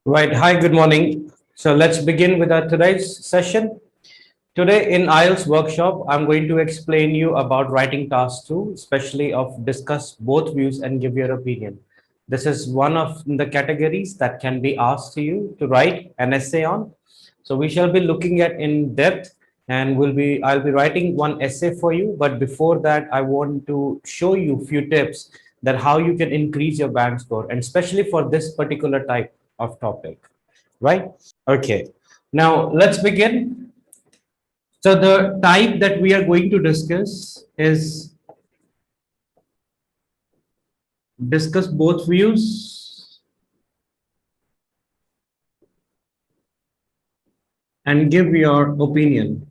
Right. Hi, good morning. So let's begin with our today's session. Today in IELTS workshop, I'm going to explain you about writing task 2, especially of discuss both views and give your opinion. This is one of the categories that can be asked to you to write an essay on. So we shall be looking at in depth and I'll be writing one essay for you. But before that, I want to show you few tips that how you can increase your band score, and especially for this particular type of topic, right? Okay. Now let's begin. So the type that we are going to discuss is discuss both views and give your opinion.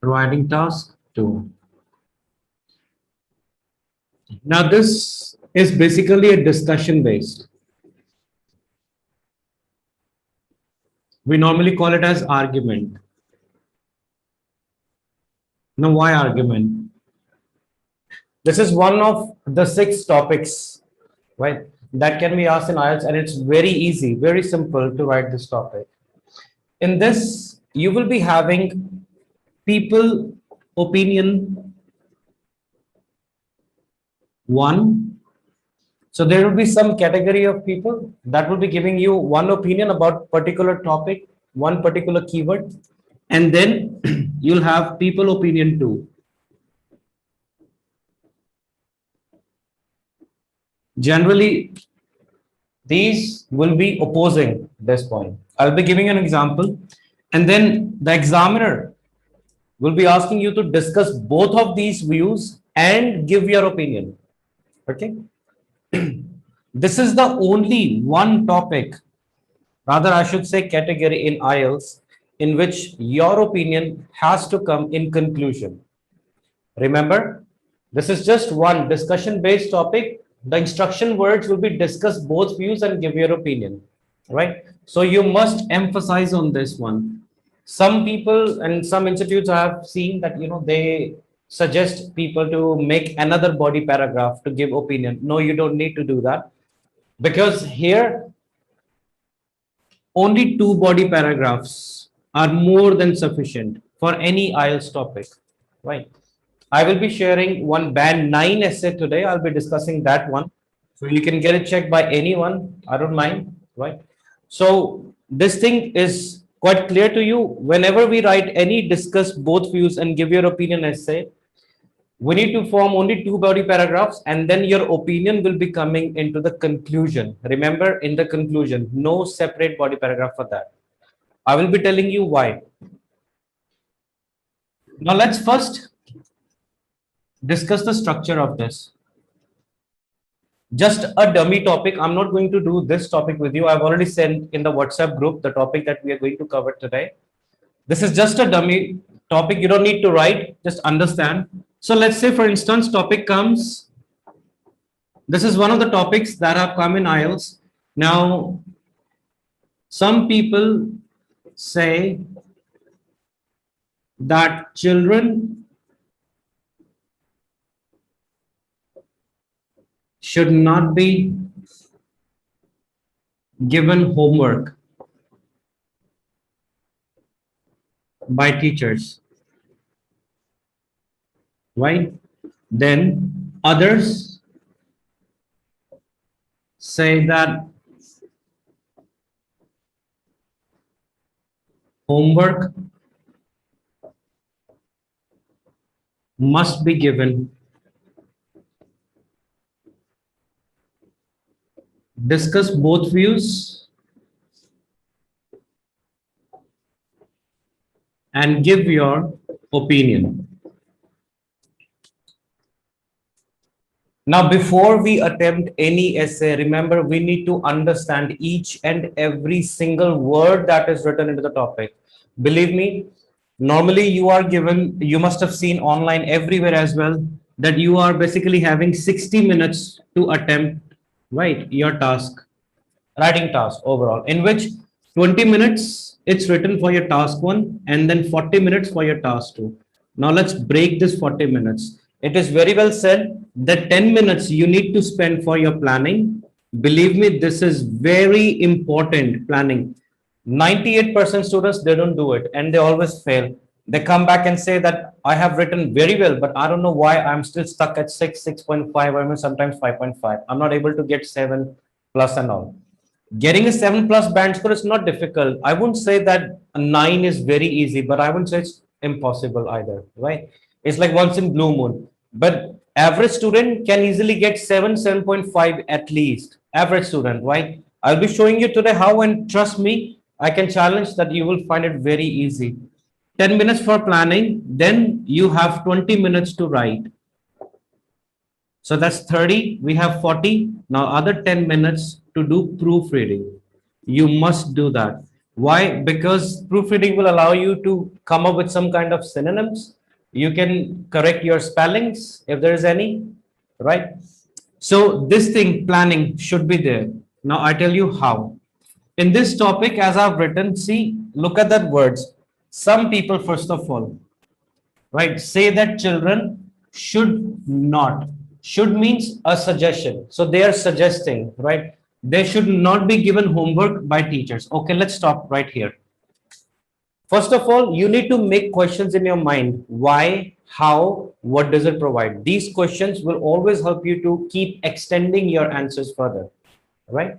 Writing task 2. Now this is basically a discussion based. We normally call it as argument. Now why argument? This is one of the 6 topics, right, that can be asked in IELTS, and it's very easy, very simple to write this topic. In this, you will be having people opinion 1. So there will be some category of people that will be giving you one opinion about particular topic, one particular keyword, and then you'll have people opinion 2. Generally, these will be opposing this point. I'll be giving an example, and then the examiner will be asking you to discuss both of these views and give your opinion. Okay. This is the only one topic, rather I should say category in IELTS, in which your opinion has to come in conclusion. Remember, this is just one discussion based topic. The instruction words will be discuss both views and give your opinion, right? So you must emphasize on this one. Some people and some institutes I have seen that, they suggest people to make another body paragraph to give opinion. No, you don't need to do that, because here only 2 body paragraphs are more than sufficient for any IELTS topic, right? I will be sharing one band 9 essay today. I'll be discussing that one. So you can get it checked by anyone. I don't mind, right? So this thing is quite clear to you. Whenever we write any discuss both views and give your opinion essay, we need to form only 2 body paragraphs, and then your opinion will be coming into the conclusion. Remember, in the conclusion, no separate body paragraph for that. I will be telling you why. Now let's first discuss the structure of this. Just a dummy topic. I'm not going to do this topic with you. I've already sent in the WhatsApp group the topic that we are going to cover today. This is just a dummy topic. You don't need to write, just understand. So let's say, for instance, topic comes. This is one of the topics that have come in IELTS. Now, some people say that children should not be given homework by teachers, right? Then others say that homework must be given. Discuss both views and give your opinion. Now, before we attempt any essay, remember, we need to understand each and every single word that is written into the topic. Believe me, normally you are given, you must have seen online everywhere as well, that you are basically having 60 minutes to attempt, right, your task, writing task overall, in which 20 minutes it's written for your task 1 and then 40 minutes for your task 2. Now let's break this 40 minutes. It is very well said that 10 minutes you need to spend for your planning. Believe me, this is very important planning. 98% students, they don't do it and they always fail. They come back and say that I have written very well, but I don't know why I'm still stuck at 6, 6.5, or even sometimes 5.5. I'm not able to get 7 plus and all. Getting a 7 plus band score is not difficult. I wouldn't say that a 9 is very easy, but I wouldn't say it's impossible either, right? It's like once in blue moon. But average student can easily get 7, 7.5 at least. Average student, right? I'll be showing you today how, and trust me, I can challenge that you will find it very easy. 10 minutes for planning, then you have 20 minutes to write. So that's 30. We have 40. Now other 10 minutes to do proofreading. You must do that. Why? Because proofreading will allow you to come up with some kind of synonyms. You can correct your spellings if there is any, right? So this thing, planning, should be there. Now I tell you how. In this topic, as I've written, see, look at that words. Some people, first of all, right, say that children should not. Should means a suggestion. So they are suggesting, right? They should not be given homework by teachers. Okay, let's stop right here. First of all, you need to make questions in your mind. Why, how, what does it provide? These questions will always help you to keep extending your answers further, right?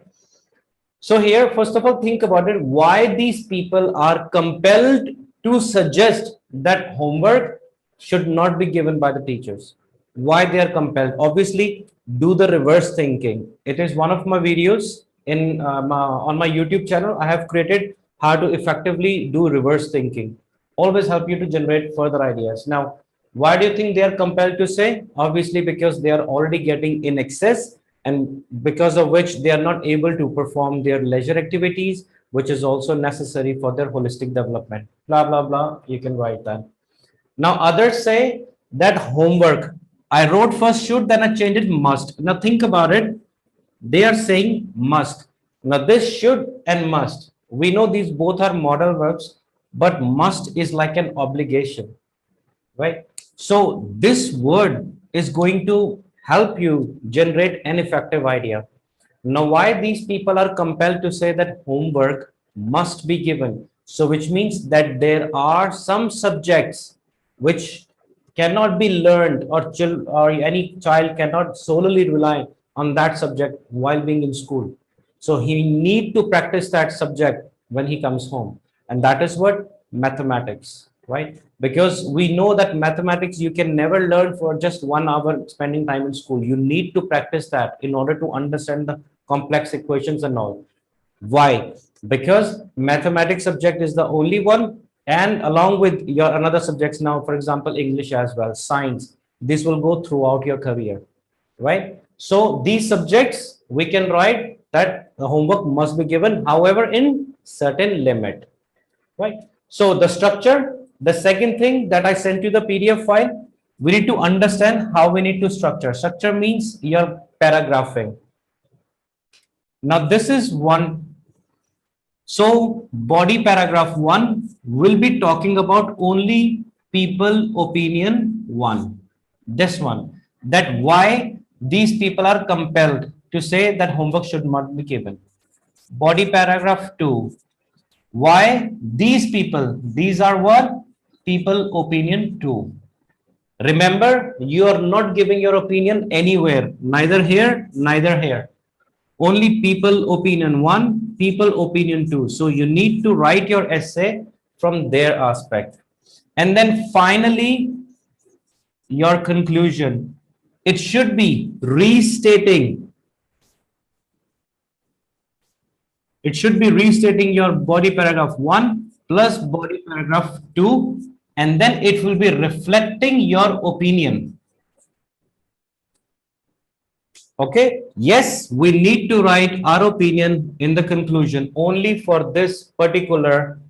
So here, first of all, think about it. Why these people are compelled to suggest that homework should not be given by the teachers? Why they are compelled? Obviously, do the reverse thinking. It is one of my videos in on my YouTube channel. I have created how to effectively do reverse thinking. Always help you to generate further ideas. Now, why do you think they are compelled to say? Obviously, because they are already getting in excess, and because of which they are not able to perform their leisure activities, which is also necessary for their holistic development. Blah, blah, blah. You can write that. Now, others say that homework, I wrote first should, then I changed it must. Now, think about it. They are saying must. Now, this should and must. We know these both are modal verbs, but must is like an obligation, right? So, this word is going to help you generate an effective idea. Now, why these people are compelled to say that homework must be given? So, which means that there are some subjects which cannot be learned, or any child cannot solely rely on that subject while being in school. So he need to practice that subject when he comes home. And that is what mathematics, right? Because we know that mathematics you can never learn for just 1 hour spending time in school. You need to practice that in order to understand the complex equations and all. Why? Because mathematics subject is the only one, and along with your another subjects now, for example, English as well, science, this will go throughout your career, right? So these subjects we can write that the homework must be given, however, in certain limit, right? So the structure, the second thing that I sent you the PDF file, we need to understand how we need to structure. Structure means your paragraphing. Now this is one. So body paragraph 1 will be talking about only people opinion 1. This one, that why these people are compelled to say that homework should not be given. Body paragraph 2, why these people, these are what? People opinion 2. Remember, you are not giving your opinion anywhere, neither here, neither here. Only people opinion 1, people opinion 2. So you need to write your essay from their aspect. And then finally, your conclusion. It should be restating. It should be restating your body paragraph 1 plus body paragraph 2, and then it will be reflecting your opinion. Okay, yes, we need to write our opinion in the conclusion only for this particular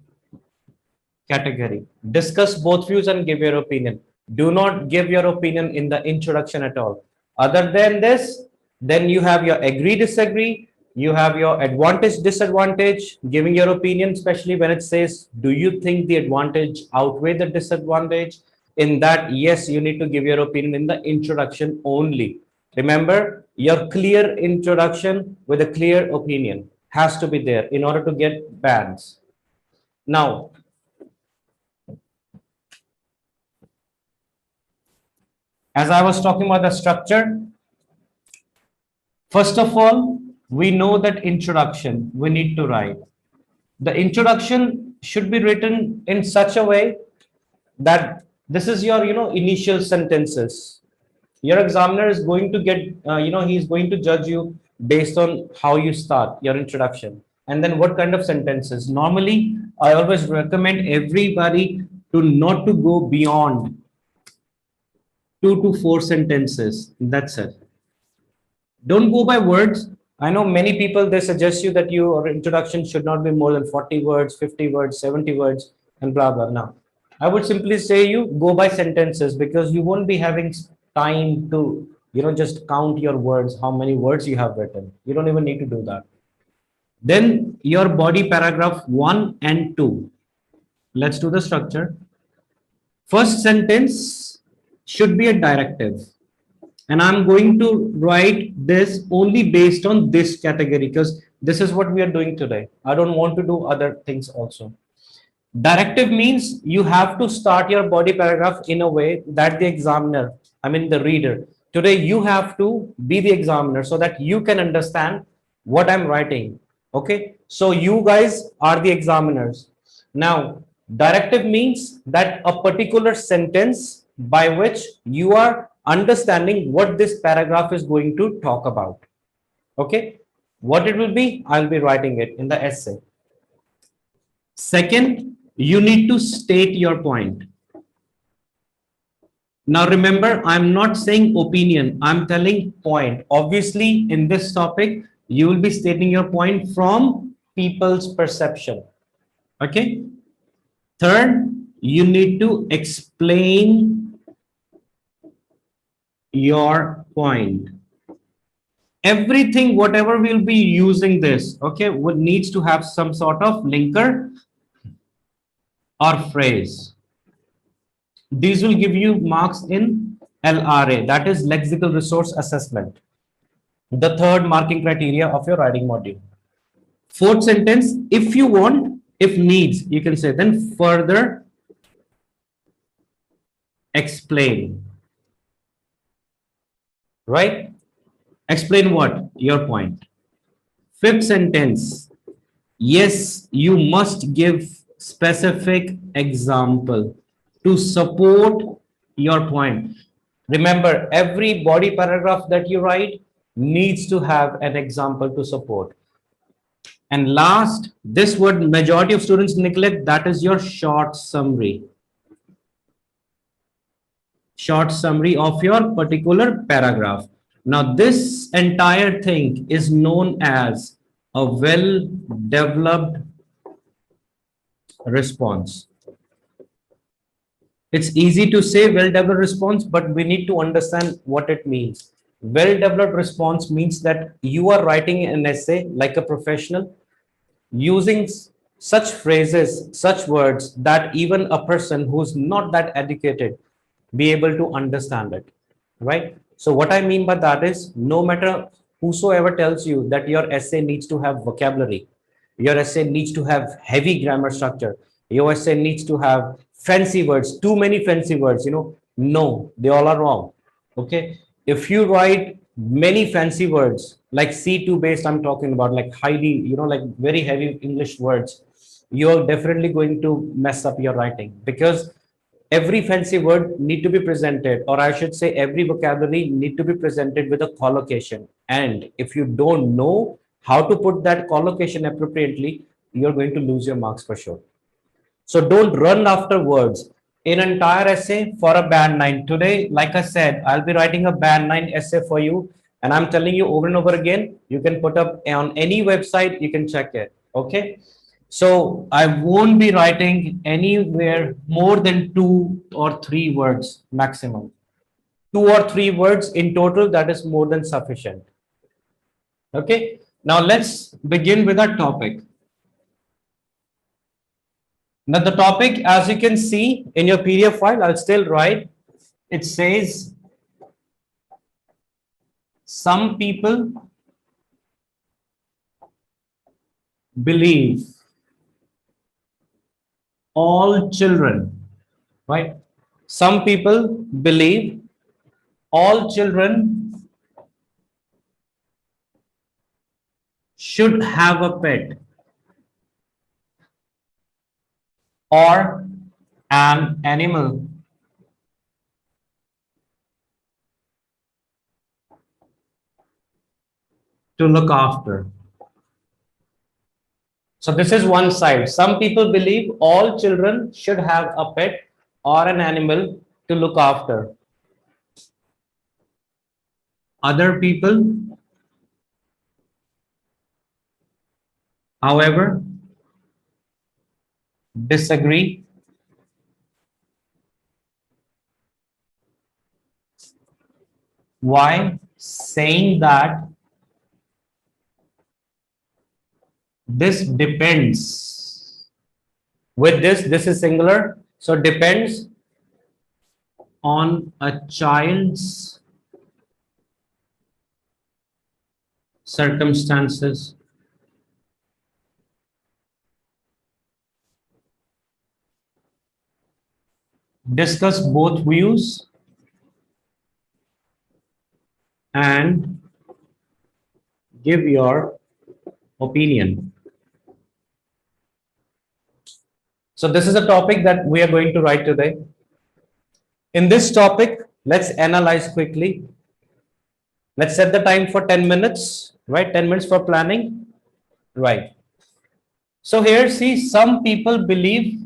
category. Discuss both views and give your opinion. Do not give your opinion in the introduction at all. Other than this, then you have your agree, disagree, you have your advantage, disadvantage, giving your opinion, especially when it says, do you think the advantage outweigh the disadvantage? In that, yes, you need to give your opinion in the introduction only. Remember, your clear introduction with a clear opinion has to be there in order to get bands. Now, as I was talking about the structure, first of all, we know that introduction we need to write. The introduction should be written in such a way that this is your, initial sentences. Your examiner is going to get, he's going to judge you based on how you start your introduction and then what kind of sentences. Normally, I always recommend everybody to not to go beyond 2 to 4 sentences. That's it. Don't go by words. I know many people, they suggest you that your introduction should not be more than 40 words, 50 words, 70 words, and blah, blah. Now, I would simply say you go by sentences because you won't be having time to, just count your words, how many words you have written. You don't even need to do that. Then your body paragraph 1 and 2. Let's do the structure. First sentence should be a directive. And I'm going to write this only based on this category because this is what we are doing today. I don't want to do other things also. Directive means you have to start your body paragraph in a way that the examiner, the reader, today you have to be the examiner so that you can understand what I'm writing. Okay, so you guys are the examiners. Now, directive means that a particular sentence by which you are understanding what this paragraph is going to talk about. Okay, what it will be, I'll be writing it in the essay. Second, you need to state your point. Now remember, I'm not saying opinion, I'm telling point. Obviously, in this topic, you will be stating your point from people's perception. Okay. Third, you need to explain your point. Everything, whatever we'll be using this, okay, would needs to have some sort of linker or phrase. These will give you marks in LRA, that is lexical resource assessment, the third marking criteria of your writing module. Fourth sentence, if you want, if needs, you can say then further explain. Right? Explain what? Your point. Fifth sentence. Yes, you must give specific example to support your point. Remember, every body paragraph that you write needs to have an example to support. And last, this word majority of students neglect, that is your short summary. Short summary of your particular paragraph. Now, this entire thing is known as a well-developed response. It's easy to say well-developed response, but we need to understand what it means. Well-developed response means that you are writing an essay like a professional using such phrases, such words that even a person who's not that educated be able to understand it, right? So what I mean by that is, no matter whosoever tells you that your essay needs to have vocabulary, your essay needs to have heavy grammar structure, your essay needs to have fancy words, too many fancy words, no, they all are wrong. Okay, if you write many fancy words like C2 based, I'm talking about like highly, like very heavy English words, you're definitely going to mess up your writing because every fancy word need to be presented, or I should say every vocabulary need to be presented with a collocation. And if you don't know how to put that collocation appropriately, you're going to lose your marks for sure. So don't run after words. An entire essay for a band 9. Today, like I said, I'll be writing a band 9 essay for you. And I'm telling you over and over again, you can put up on any website, you can check it. Okay. So I won't be writing anywhere more than 2 or 3 words maximum. 2 or 3 words in total, that is more than sufficient. Okay. Now let's begin with our topic. Now the topic, as you can see in your PDF file, I'll still write. It says some people believe all children, right? Some people believe all children should have a pet or an animal to look after. So this is one side. Some people believe all children should have a pet or an animal to look after. Other people, however, disagree. Why? Saying that this depends. With this is singular. So depends on a child's circumstances. Discuss both views and give your opinion. So this is a topic that we are going to write today. In this topic, let's analyze quickly. Let's set the time for 10 minutes, right? 10 minutes for planning, right? So here, see, some people believe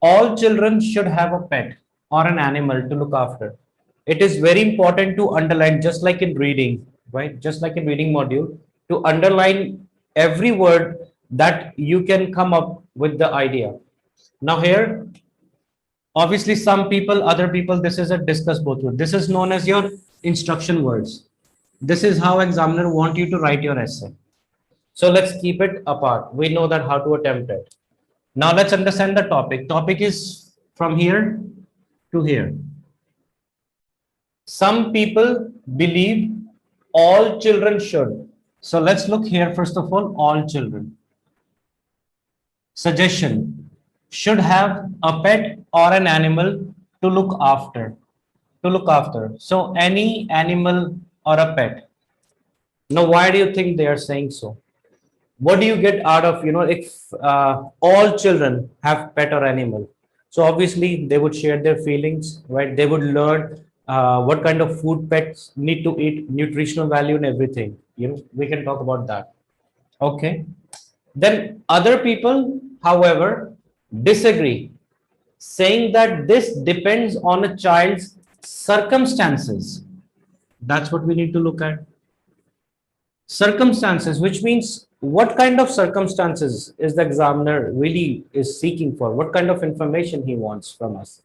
all children should have a pet or an animal to look after. It is very important to underline, just like in reading, right? Just like in reading module, to underline every word that you can come up with the idea. Now here, obviously some people, other people, this is a discuss both words. This is known as your instruction words. This is how examiner want you to write your essay. So let's keep it apart. We know that how to attempt it. Now let's understand the topic. Topic is from here to here. Some people believe all children should. So let's look here first of all children. Suggestion: should have a pet or an animal to look after. To look after. So any animal or a pet. Now, why do you think they are saying so? What do you get out of, if all children have pet or animal? So obviously they would share their feelings, right? They would learn what kind of food pets need to eat, nutritional value and everything. We can talk about that. Okay. Then other people, however, disagree, saying that this depends on a child's circumstances. That's what we need to look at. Circumstances, which means what kind of circumstances is the examiner really is seeking for? What kind of information he wants from us?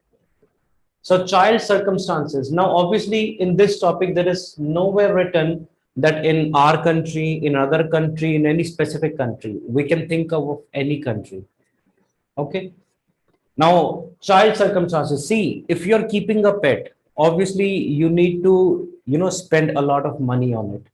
So child circumstances. Now, obviously, in this topic, there is nowhere written that in our country, in other country, in any specific country, we can think of any country. Okay. Now, child circumstances. See, if you're keeping a pet, obviously you need to, spend a lot of money on it.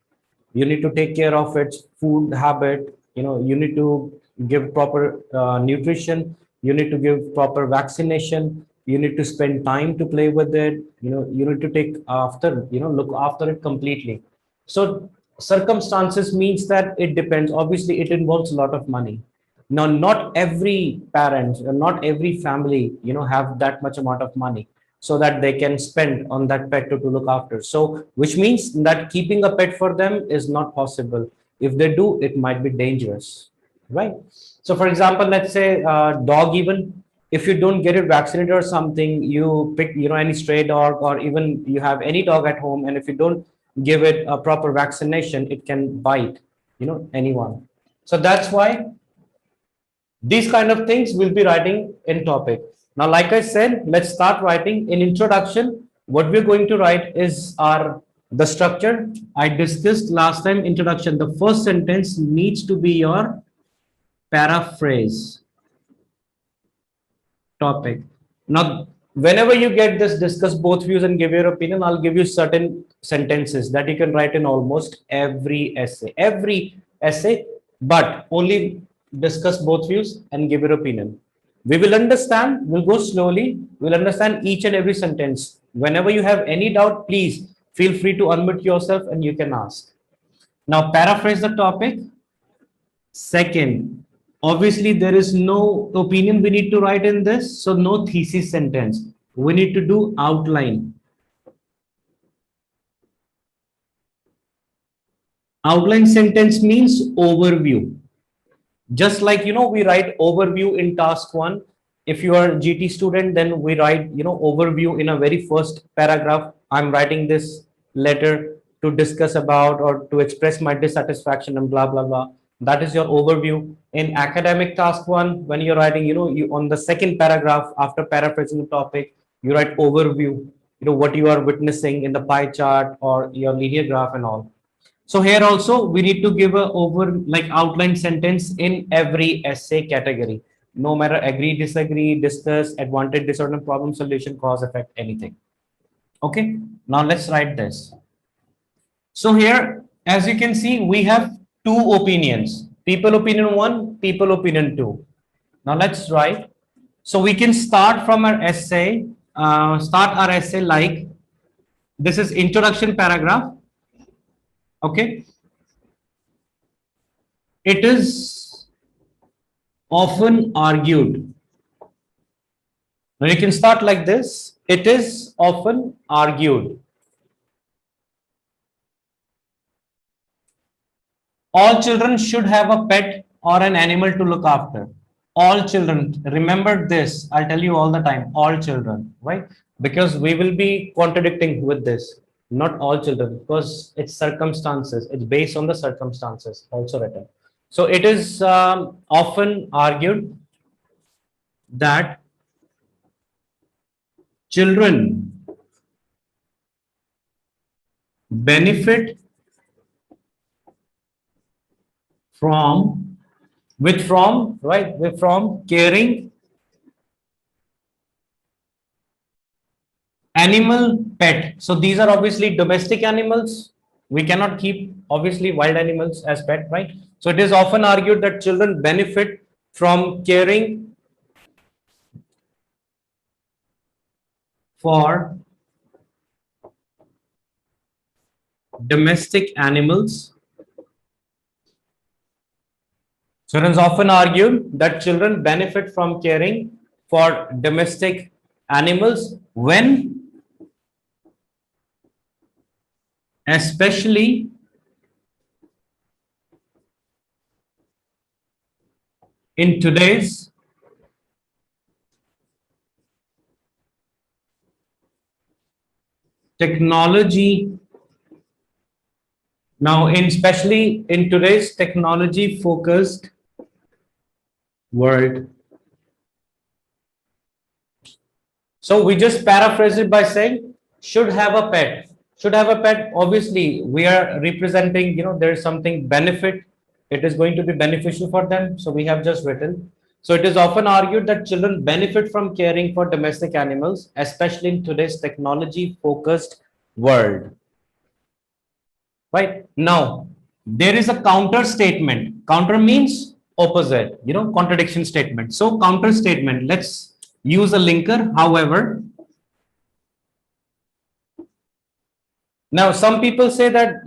You need to take care of its food habit. You need to give proper nutrition. You need to give proper vaccination. You need to spend time to play with it. You need to take after, look after it completely. So circumstances means that it depends. Obviously, it involves a lot of money. Now, not every parent or not every family, have that much amount of money so that they can spend on that pet to look after. So, which means that keeping a pet for them is not possible. If they do, it might be dangerous, right? So, for example, let's say dog, even if you don't get it vaccinated or something, you pick, any stray dog, or even you have any dog at home, and if you don't give it a proper vaccination, it can bite, anyone. So that's why these kind of things we'll be writing in topic. Now, like I said, let's start writing. In introduction, what we're going to write is the structure. I discussed last time introduction. The first sentence needs to be your paraphrase. topic. Now, whenever you get this, discuss both views and give your opinion, I'll give you certain sentences that you can write in almost every essay, but only discuss both views and give your opinion. We will understand, we'll go slowly, we'll understand each and every sentence. Whenever you have any doubt, please feel free to unmute yourself and you can ask. Now, paraphrase the topic. Second, obviously, there is no opinion we need to write in this, so no thesis sentence. We need to do outline. Outline sentence means overview. Just like, we write overview in task one. If you are a GT student, then we write, overview in a very first paragraph. I'm writing this letter to discuss about or to express my dissatisfaction and blah, blah, blah. That is your overview. In academic task one, when you're writing, you on the second paragraph, after paraphrasing the topic, you write overview, what you are witnessing in the pie chart or your linear graph and all. So here also we need to give a outline sentence in every essay category, no matter agree, disagree, discuss, advantage, disorder, problem, solution, cause, effect, anything. Okay, now let's write this. So here, as you can see, we have two opinions, people opinion one, people opinion two. Now let's write. So we can start from our essay, like this is introduction paragraph. Okay, it is often argued. Now you can start like this. It is often argued. All children should have a pet or an animal to look after. All children, remember this. I'll tell you all the time. All children, right? Because we will be contradicting with this. Not all children, because it's circumstances. It's based on the circumstances also written. So it is often argued that children benefit from caring animal pet. So these are obviously domestic animals. We cannot keep obviously wild animals as pet, right? So it is often argued that children benefit from caring for domestic animals. So it is often argued that children benefit from caring for domestic animals when, especially in today's technology, especially in today's technology focused world. So we just paraphrase it by saying should have a pet. Should have a pet. Obviously, we are representing, there is something benefit. It is going to be beneficial for them. So we have just written. So it is often argued that children benefit from caring for domestic animals, especially in today's technology focused world. Right now, there is a counter statement. Counter means opposite, contradiction statement. So counter statement, let's use a linker. However, now some people say that,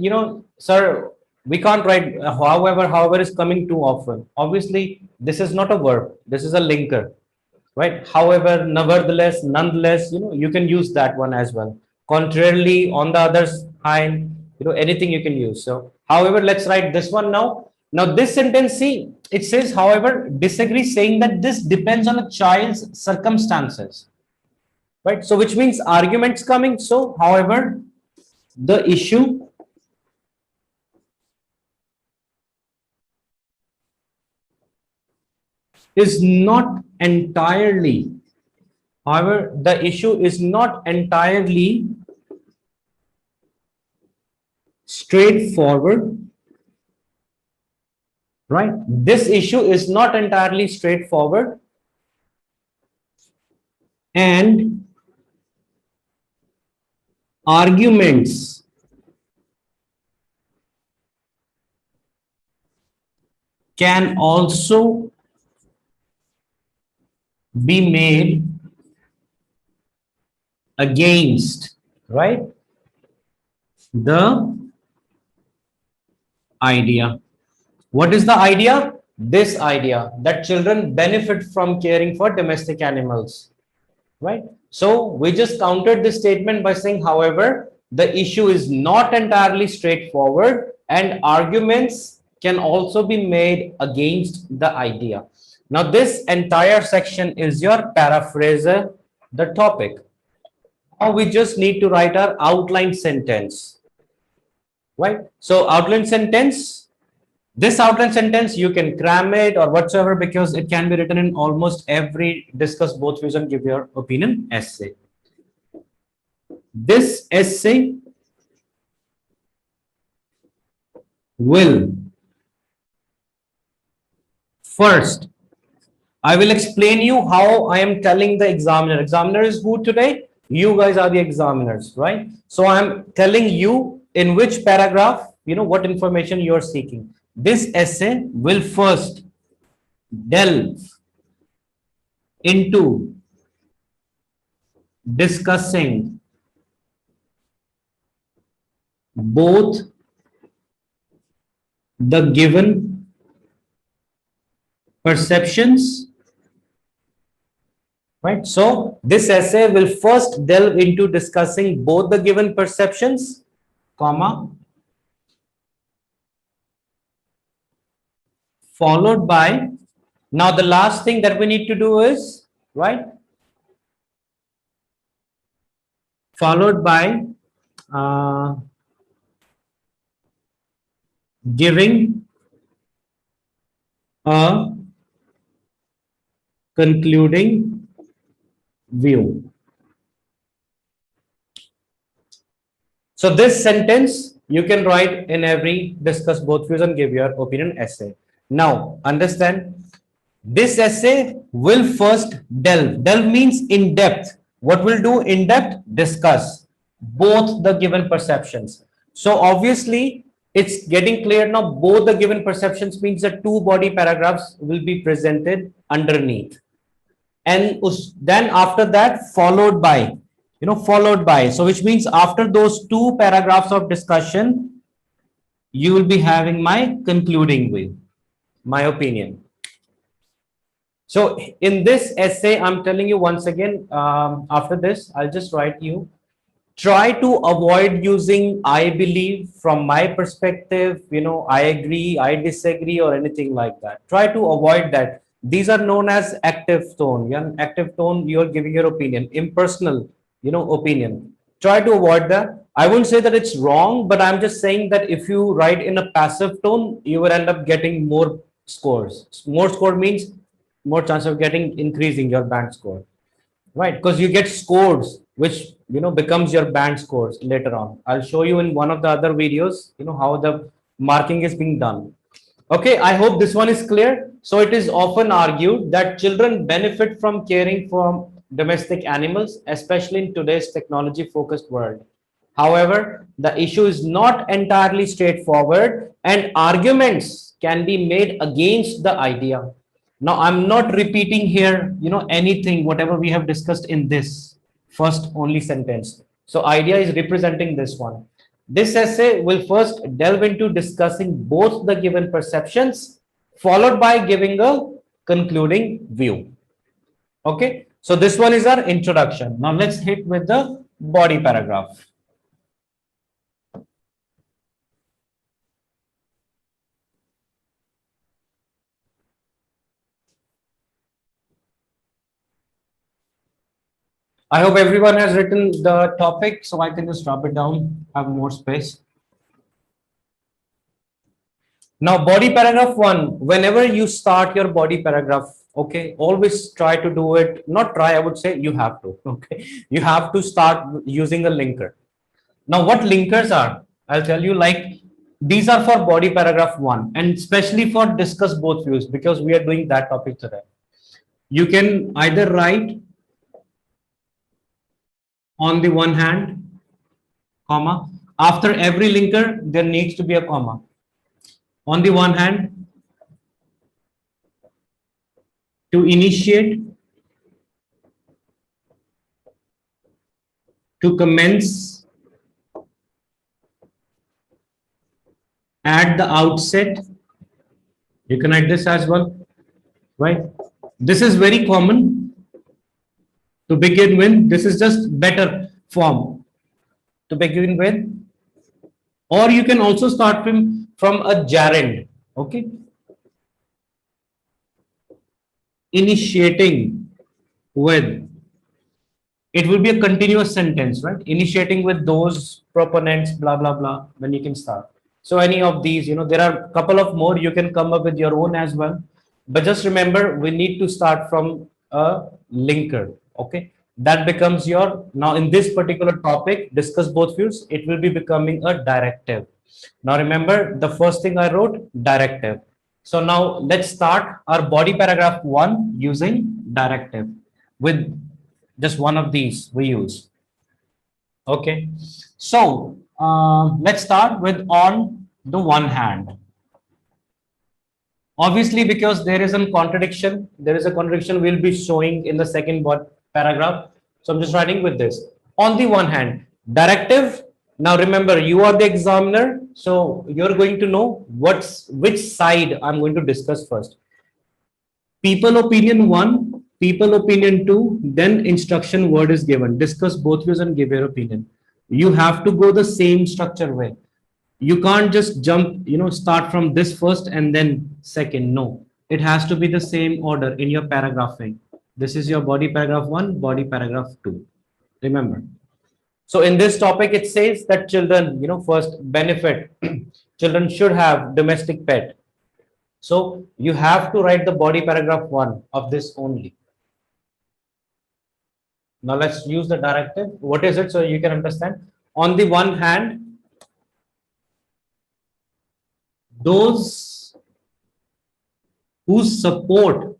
sir, we can't write however is coming too often. Obviously, this is not a verb. This is a linker, right? However, nevertheless, nonetheless, you can use that one as well. Contrarily, on the other hand, anything you can use. So, however, let's write this one now. Now, this sentence, see, it says, however, disagree, saying that this depends on a child's circumstances, right? So, which means arguments coming. So, however, the issue is not entirely, however, the issue is not entirely straightforward, right? This issue is not entirely straightforward. and arguments can also be made against, right, the idea. What is the idea? This idea that children benefit from caring for domestic animals, right? So we just countered this statement by saying, however, the issue is not entirely straightforward and arguments can also be made against the idea. Now, this entire section is your paraphrase, the topic. Now we just need to write our outline sentence, right? So outline sentence, this outline sentence, you can cram it or whatsoever because it can be written in almost every discuss both views and give your opinion essay. This essay will first, I will explain you how I am telling the examiner. Examiner is who today? You guys are the examiners, right? So I'm telling you in which paragraph, what information you're seeking. This essay will first delve into discussing both the given perceptions, right? So this essay will first delve into discussing both the given perceptions, comma, followed by, now the last thing that we need to do is, right, followed by giving a concluding view. So this sentence you can write in every discuss both views and give your opinion essay. Now understand, this essay will first delve. Delve means in depth. What will do in depth? Discuss both the given perceptions. So obviously it's getting clear now. Both the given perceptions means the two body paragraphs will be presented underneath. And then after that, followed by, followed by. So which means after those two paragraphs of discussion, you will be having my concluding view, my opinion. So in this essay, I'm telling you once again, after this, I'll just write you, try to avoid using I believe, from my perspective, I agree, I disagree, or anything like that. Try to avoid that. These are known as active tone. Yeah? Active tone, you're giving your opinion, impersonal, opinion. Try to avoid that. I wouldn't say that it's wrong, but I'm just saying that if you write in a passive tone, you will end up getting more scores. More score means more chance of getting increasing your band score, right? Because you get scores which becomes your band scores later on. I'll show you in one of the other videos how the marking is being done. Okay, I hope this one is clear. So it is often argued that children benefit from caring for domestic animals, especially in today's technology focused world. However, the issue is not entirely straightforward and arguments can be made against the idea. Now, I'm not repeating here, anything, whatever we have discussed in this first only sentence. So idea is representing this one. This essay will first delve into discussing both the given perceptions, followed by giving a concluding view. Okay. So this one is our introduction. Now let's hit with the body paragraph. I hope everyone has written the topic, so I can just drop it down, have more space. Now, body paragraph one, whenever you start your body paragraph, okay, always try to do it, not try, I would say you have to, okay. You have to start using a linker. Now, what linkers are? I'll tell you, like, these are for body paragraph one, and especially for discuss both views, because we are doing that topic today. You can either write On the one hand, comma. After every linker, there needs to be a comma. On the one hand, to initiate, to commence, at the outset. You can write this as well, right? This is very common to begin with. This is just better form to begin with. Or you can also start from a gerund, okay? Initiating with. It will be a continuous sentence, right? Initiating with those proponents, blah, blah, blah, then you can start. So any of these, there are a couple of more, you can come up with your own as well. But just remember, we need to start from a linker, okay? That becomes your, now in this particular topic, discuss both views, it will be becoming a directive. Now remember, the first thing I wrote, directive. So now let's start our body paragraph 1 using directive with just one of these we use. Okay, so let's start with on the one hand. Obviously, because there is a contradiction, we'll be showing in the second paragraph. So I'm just writing with this. On the one hand, directive. Now remember, you are the examiner, so you're going to know which side I'm going to discuss first. People opinion 1, people opinion 2, then instruction word is given. Discuss both views and give your opinion. You have to go the same structure way. You can't just jump, start from this first and then second. No, it has to be the same order in your paragraphing. This is your body paragraph 1, body paragraph 2. Remember. So in this topic, it says that children, first benefit. Children should have domestic pet. So you have to write the body paragraph 1 of this only. Now let's use the directive. What is it? So you can understand. On the one hand, those who support.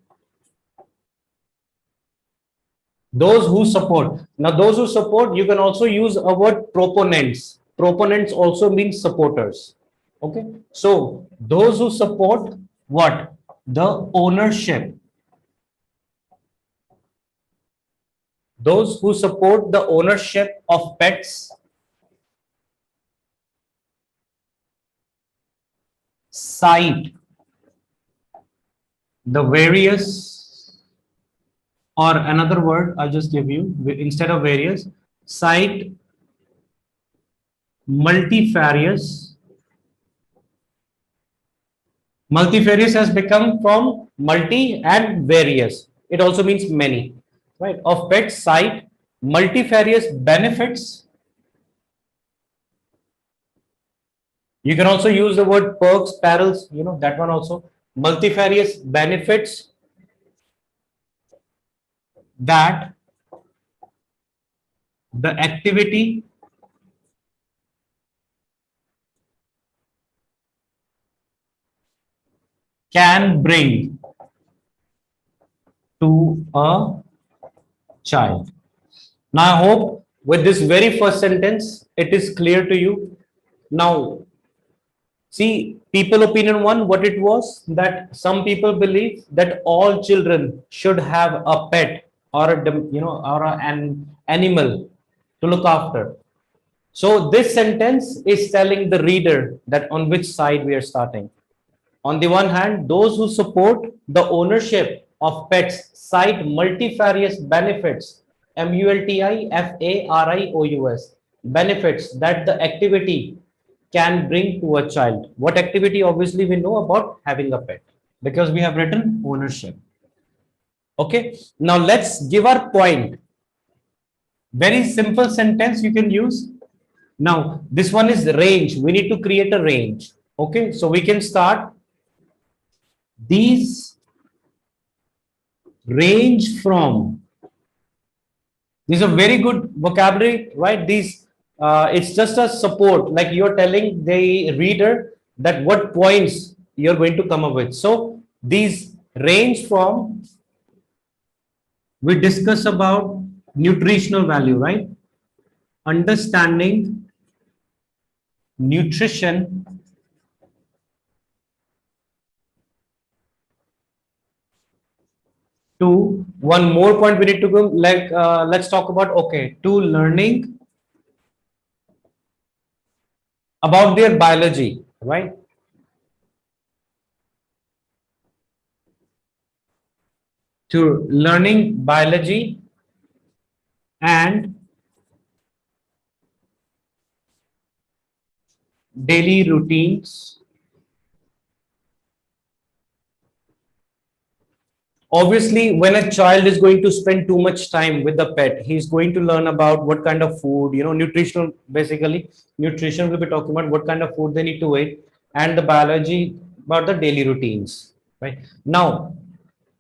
Now those who support, you can also use a word proponents. Proponents also means supporters. Okay. So those who support what? The ownership. Those who support the ownership of pets cite the various, or another word I'll just give you instead of various, cite multifarious. Multifarious has become from multi and various. It also means many, right? Of pets cite multifarious benefits. You can also use the word perks, perils, that one also. Multifarious benefits that the activity can bring to a child. Now, I hope with this very first sentence, it is clear to you. Now, see, people opinion 1, what it was, that some people believe that all children should have a pet or an animal to look after. So this sentence is telling the reader that on which side we are starting. On the one hand, those who support the ownership of pets cite multifarious benefits, multifarious benefits that the activity can bring to a child. What activity? Obviously, we know about having a pet because we have written ownership. Okay, now let's give our point. Very simple sentence you can use. Now, this one is range. We need to create a range. Okay, so we can start. These range from. These are very good vocabulary, right? These, it's just a support, like you're telling the reader that what points you're going to come up with. So these range from, we discuss about nutritional value, right? understanding nutrition to one more point we need to go, like let's talk about, okay, to learning about their biology, right? To learning biology and daily routines. Obviously, when a child is going to spend too much time with the pet, he's going to learn about what kind of food, nutritional, basically, nutrition will be talking about what kind of food they need to eat, and the biology about the daily routines, right? Now,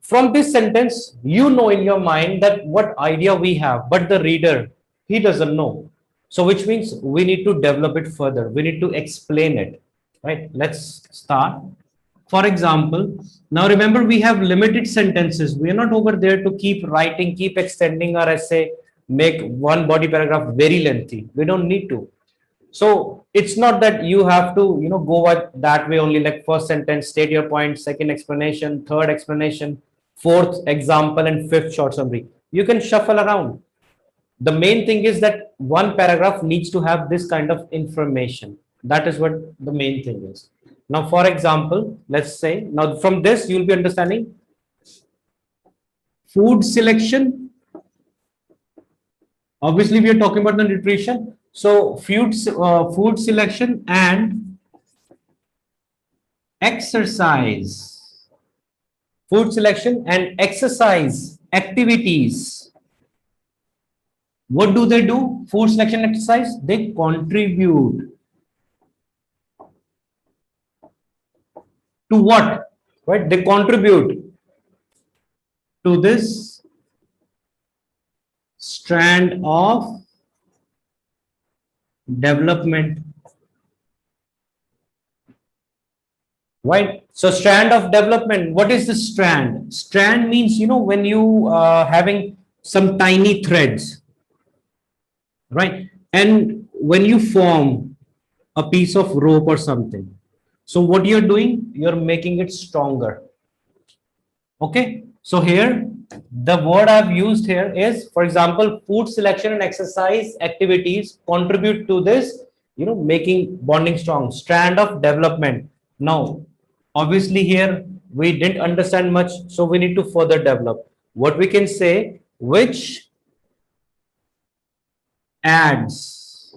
from this sentence, you know in your mind that what idea we have, but the reader, he doesn't know. So, which means we need to develop it further. We need to explain it, right? Let's start. For example, now remember we have limited sentences. We are not over there to keep writing, keep extending our essay, make one body paragraph very lengthy. We don't need to. So it's not that you have to, go that way only, like first sentence, state your point, second explanation, third explanation, fourth example, and fifth short summary. You can shuffle around. The main thing is that one paragraph needs to have this kind of information. That is what the main thing is. Now, for example, let's say, now from this, you'll be understanding food selection. Obviously, we are talking about the nutrition. So, food selection and exercise. Food selection and exercise activities. What do they do? Food selection exercise, they contribute to what? Right? They contribute to this strand of development. Right? So strand of development, what is the strand? Strand means, when you having some tiny threads, right? And when you form a piece of rope or something, so what you're doing, you're making it stronger. Okay. So here, the word I've used here is, for example, food selection and exercise activities contribute to this, making bonding strong, strand of development. Now, obviously here, we didn't understand much, so we need to further develop. What we can say, which adds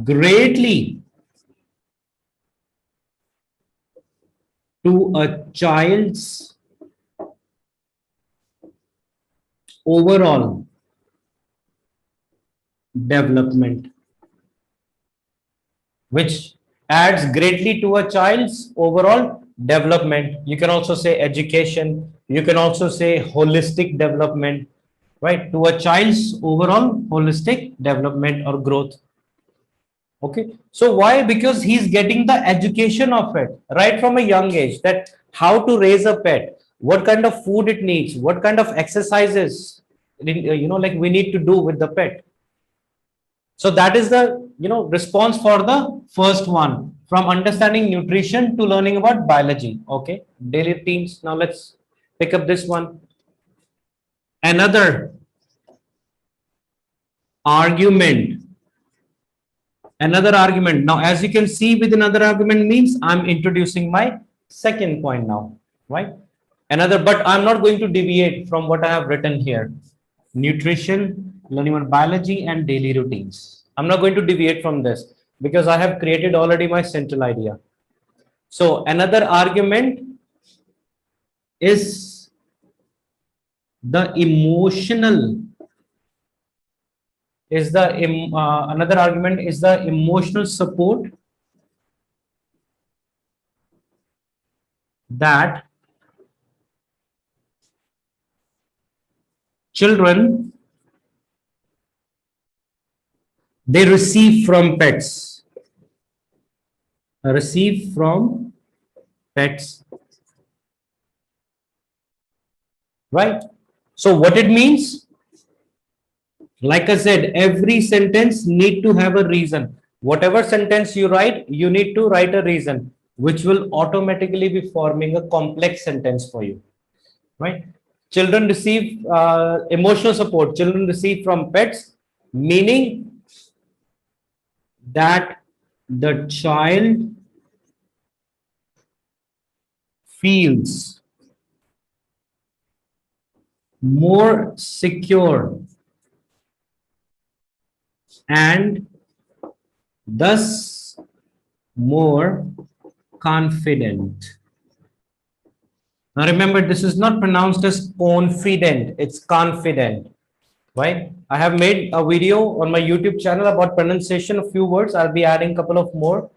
greatly to a child's overall development, which adds greatly to a child's overall development. You can also say education, you can also say holistic development, right? To a child's overall holistic development or growth. Okay, so why? Because he's getting the education of it right from a young age, that how to raise a pet, what kind of food it needs, what kind of exercises, like we need to do with the pet. So that is the, response for the first one, from understanding nutrition to learning about biology. Okay, daily routines. Now let's pick up this one. Another argument. Another argument. Now, as you can see, with another argument means I'm introducing my second point now, right? Another, but I'm not going to deviate from what I have written here. Nutrition, learning about biology, and daily routines. I'm not going to deviate from this because I have created already my central idea. So another argument is the emotional is the another argument is the emotional support that children they receive from pets. Receive from pets, right? So what it means, Like I said, every sentence need to have a reason. Whatever sentence you write, you need to write a reason, which will automatically be forming a complex sentence for you, right? Children receive emotional support. Children receive from pets, meaning that the child feels more secure and thus more confident. Now remember, this is not pronounced as confident, it's confident, right? I have made a video on my YouTube channel about pronunciation of few words. I'll be adding a couple of more.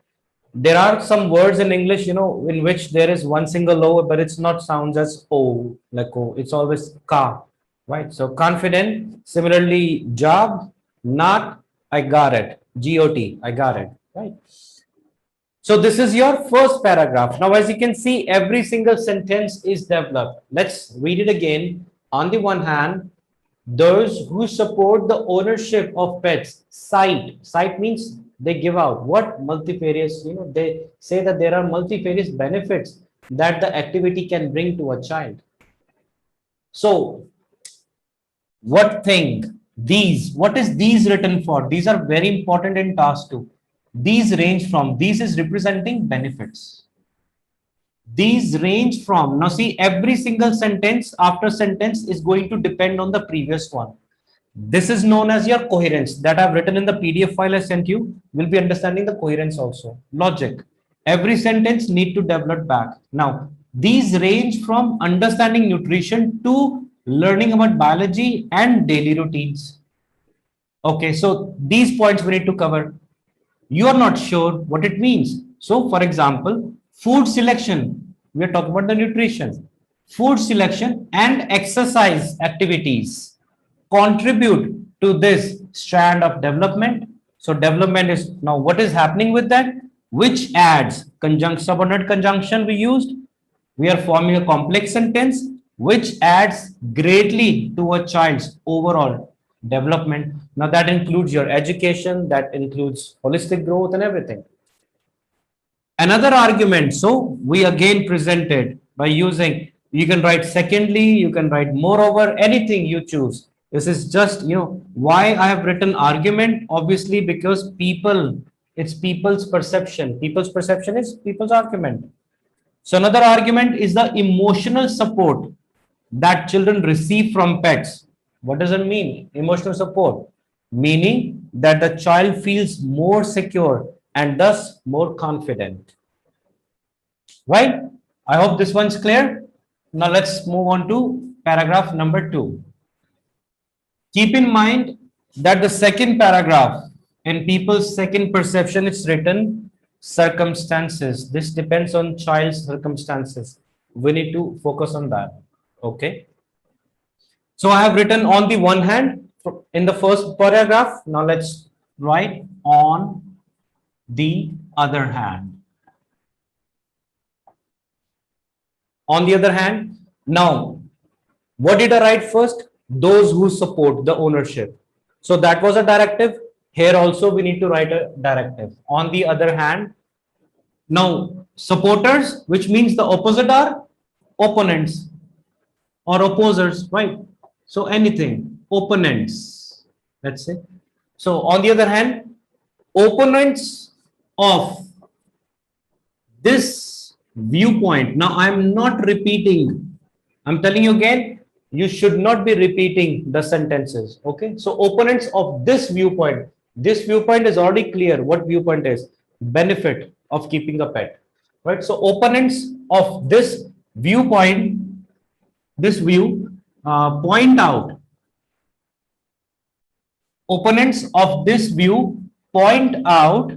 There are some words in English, in which there is one single O, but it's not sounds as O, like O. It's always ka, right? So confident. Similarly, job, not, I got it. G-O-T, I got it, right? So this is your first paragraph. Now, as you can see, every single sentence is developed. Let's read it again. On the one hand, those who support the ownership of pets, cite means they give out what multifarious, they say that there are multifarious benefits that the activity can bring to a child. So what is these written for? These are very important in task 2. These range from, these is representing benefits. These range from, now see, every single sentence after sentence is going to depend on the previous one. This is known as your coherence that I've written in the PDF file I sent you. Will be understanding the coherence also. Logic. Every sentence need to develop back. Now, these range from understanding nutrition to learning about biology and daily routines. Okay, so these points we need to cover. You are not sure what it means. So, for example, food selection. We are talking about the nutrition. Food selection and exercise activities contribute to this strand of development. So development is now what is happening with that, which adds subordinate conjunction we used. We are forming a complex sentence which adds greatly to a child's overall development. Now that includes your education, that includes holistic growth and everything. Another argument, so we again presented by using, you can write secondly, you can write moreover, anything you choose. This is just, why I have written argument, obviously because it's people's perception. People's perception is people's argument. So another argument is the emotional support that children receive from pets. What does it mean? Emotional support, meaning that the child feels more secure and thus more confident. Right? I hope this one's clear. Now let's move on to paragraph number 2. Keep in mind that the second paragraph in people's second perception, it's written circumstances. This depends on child's circumstances. We need to focus on that. Okay. So I have written on the one hand in the first paragraph. Now let's write on the other hand. On the other hand, now what did I write first? Those who support the ownership. So that was a directive. Here also we need to write a directive. On the other hand, now supporters, which means the opposite are opponents or opposers, right? So anything, opponents, let's say. So on the other hand, opponents of this viewpoint. Now I'm not repeating. I'm telling you again, you should not be repeating the sentences. Okay. So opponents of this viewpoint is already clear what viewpoint is. Benefit of keeping a pet, right? So opponents of this viewpoint, this view, point out. Opponents of this view point out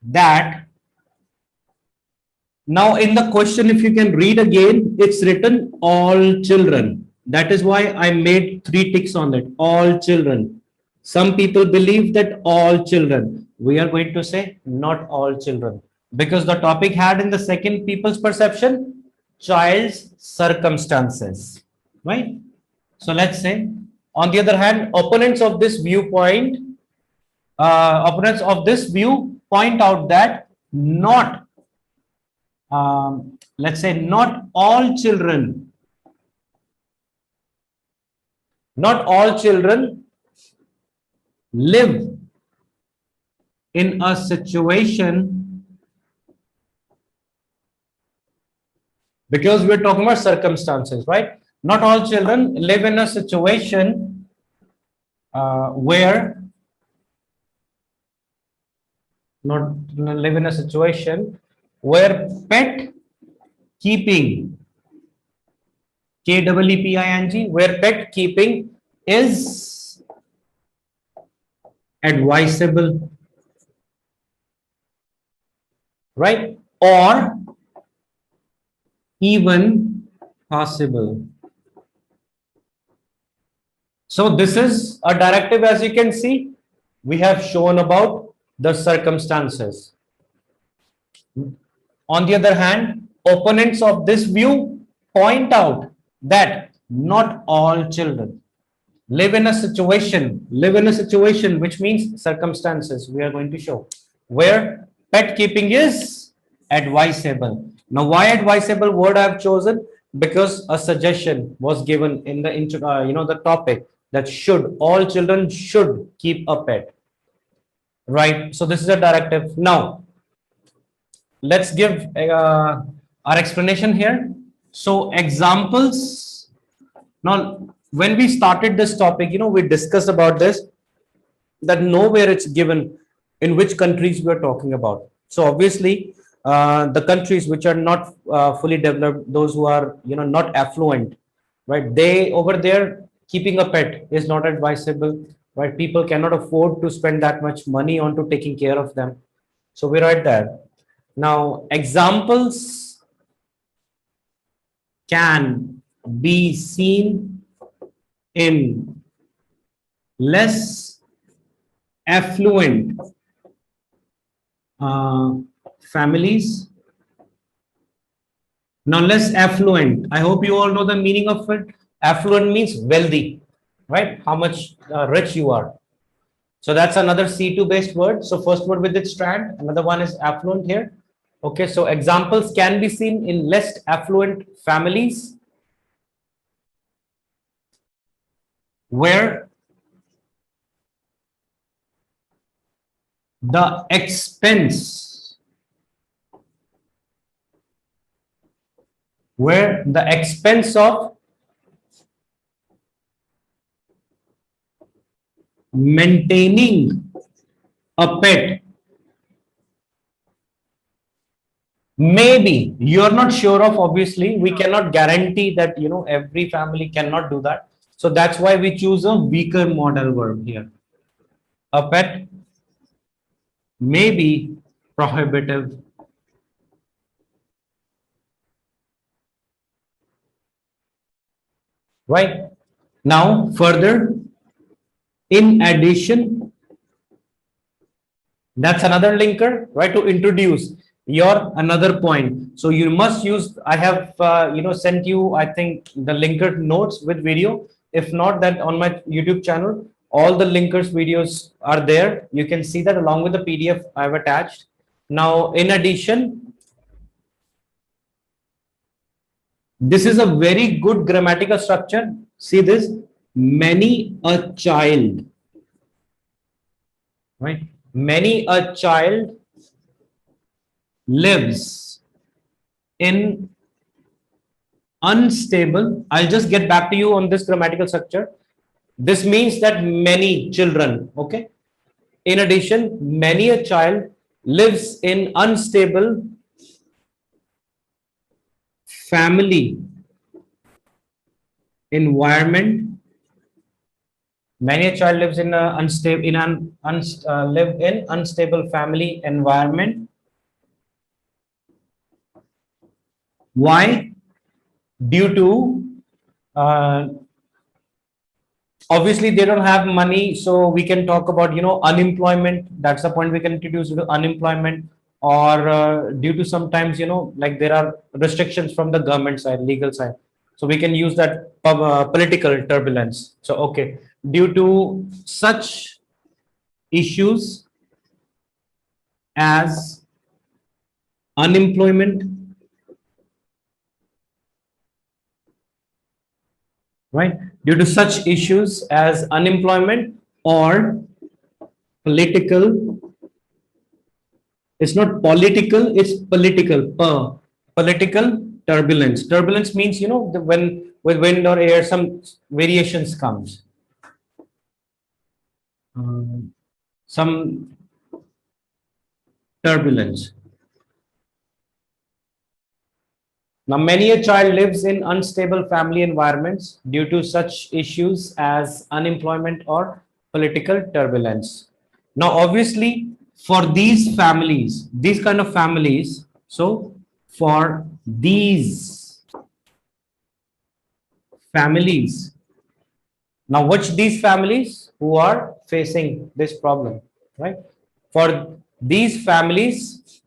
that. Now in the question, if you can read again, it's written all children. That is why I made 3 ticks on it. All children. Some people believe that all children. We are going to say not all children, because the topic had in the second people's perception, child's circumstances, right? So let's say On the other hand, opponents of this viewpoint, opponents of this view point out that not, let's say, not all children live in a situation, because we're talking about circumstances, right? Not all children live in a situation where pet keeping, KEEPING, where pet keeping is advisable, right? Or even possible. So this is a directive. As you can see, we have shown about the circumstances. On the other hand, opponents of this view point out that not all children live in a situation, which means circumstances we are going to show, where pet keeping is advisable. Now, why advisable word I have chosen? Because a suggestion was given in the the topic that all children should keep a pet, right? So this is a directive. Now, let's give our explanation here. So examples. Now, when we started this topic, we discussed about this, that nowhere it's given in which countries we are talking about. So obviously, the countries which are not fully developed, those who are not affluent, right? They over there, keeping a pet is not advisable, right? People cannot afford to spend that much money onto taking care of them. So we write that. Now, examples can be seen in less affluent families. Now, less affluent, I hope you all know the meaning of it. Affluent means wealthy, right? How much rich you are. So that's another C2 based word. So first word with its strand, another one is affluent here. Okay, so examples can be seen in less affluent families where the expense of maintaining a pet, maybe, you're not sure of, obviously we cannot guarantee that every family cannot do that. So that's why we choose a weaker modal verb here. A pet may be prohibitive. Right? Now, further, in addition, that's another linker, right? To introduce your another point. So you must use, I have, sent you, I think, the linker notes with video. If not, that on my YouTube channel, all the linkers videos are there. You can see that along with the PDF I've attached. Now, in addition, this is a very good grammatical structure. See this, many a child, right? Many a child lives in unstable. I'll just get back to you on this grammatical structure. This means that many children, okay? In addition, many a child lives in unstable family environment. Many a child lives in unstable family environment. Why? Due to obviously they don't have money, so we can talk about unemployment. That's the point we can introduce, unemployment, or due to sometimes like there are restrictions from the government side, legal side. So we can use that political turbulence. So, okay, due to such issues as unemployment, right? Due to such issues as unemployment or political, it's not political, it's political. Political turbulence. Turbulence means, when with wind or air, some variations comes. Some turbulence. Now, many a child lives in unstable family environments due to such issues as unemployment or political turbulence. Now, obviously, for these families, these kind of families, so for these families, now watch these families who are facing this problem, right? For these families,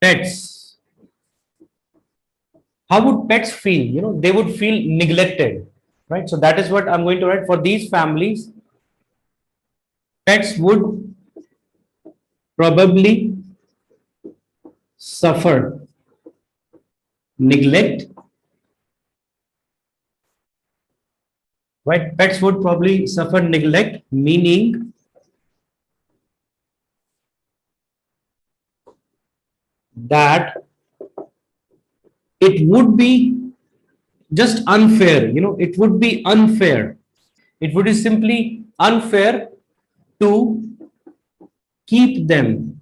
pets, how would pets feel? They would feel neglected, right? So that is what I'm going to write. For these families, pets would probably suffer neglect, right? Pets would probably suffer neglect, meaning that it would be just unfair, it would be unfair. It would be simply unfair to keep them.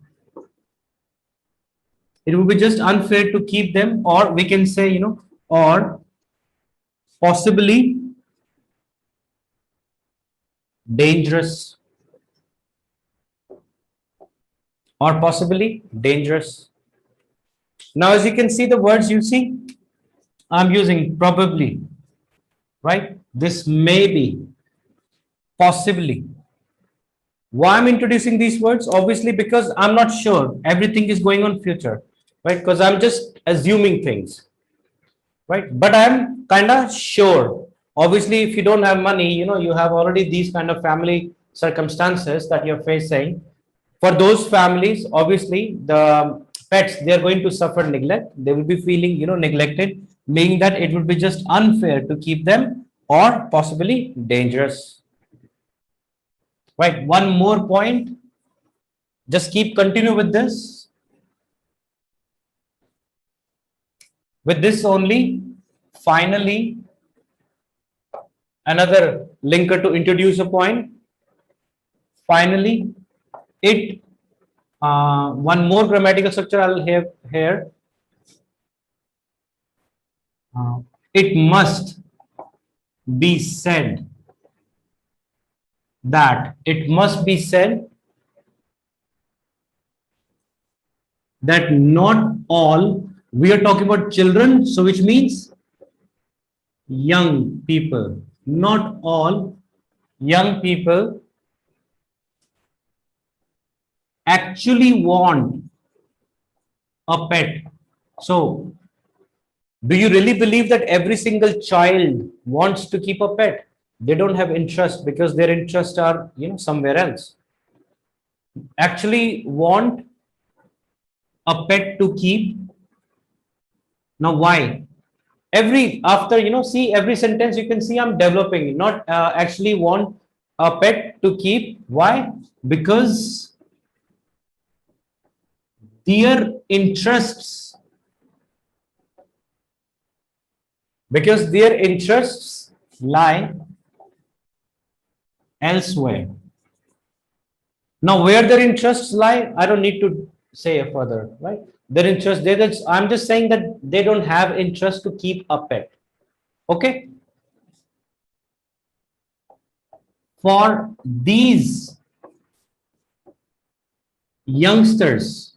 It would be just unfair to keep them, or we can say, or possibly dangerous, or possibly dangerous. Now, as you can see, the words using, I'm using probably, right? This may be, possibly. Why I'm introducing these words? Obviously, because I'm not sure everything is going on future, right? Because I'm just assuming things, right? But I'm kind of sure. Obviously, if you don't have money, you have already these kind of family circumstances that you're facing. For those families, obviously, the pets, they're going to suffer neglect. They will be feeling, neglected, meaning that it would be just unfair to keep them or possibly dangerous. Right. One more point. Just continue with this. With this only, finally, another linker to introduce a point. Finally, one more grammatical structure I'll have here. It must be said that not all, we are talking about children, so which means young people, not all young people actually want a pet. So, do you really believe that every single child wants to keep a pet? They don't have interest because their interests are, somewhere else. Actually want a pet to keep. Now, why? See every sentence you can see I'm developing, not actually want a pet to keep. Why? Because their interests lie elsewhere. Now, where their interests lie, I don't need to say further, right? Their interest, I'm just saying that they don't have interest to keep a pet. Okay? For these youngsters,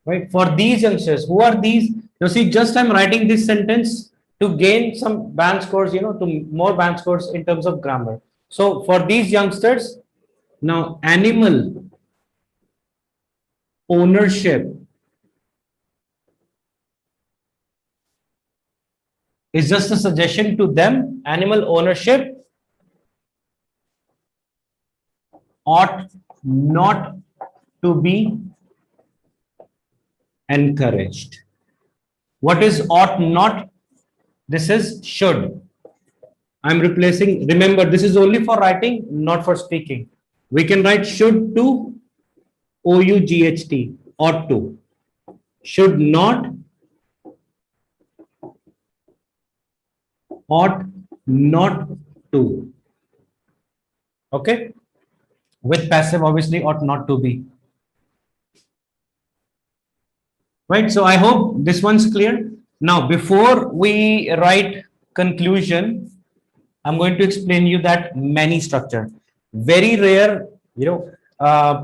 right? For these youngsters, who are these? You see, just I'm writing this sentence to gain some band scores, to more band scores in terms of grammar. So for these youngsters, now animal ownership is just a suggestion to them. Animal ownership ought not to be encouraged. What is ought not? This is should. I'm replacing, remember, this is only for writing, not for speaking. We can write should to OUGHT, ought to. Should not, ought not to. Okay? With passive, obviously, ought not to be. Right? So I hope this one's clear. Now, before we write conclusion, I'm going to explain you that many structure. Very rare,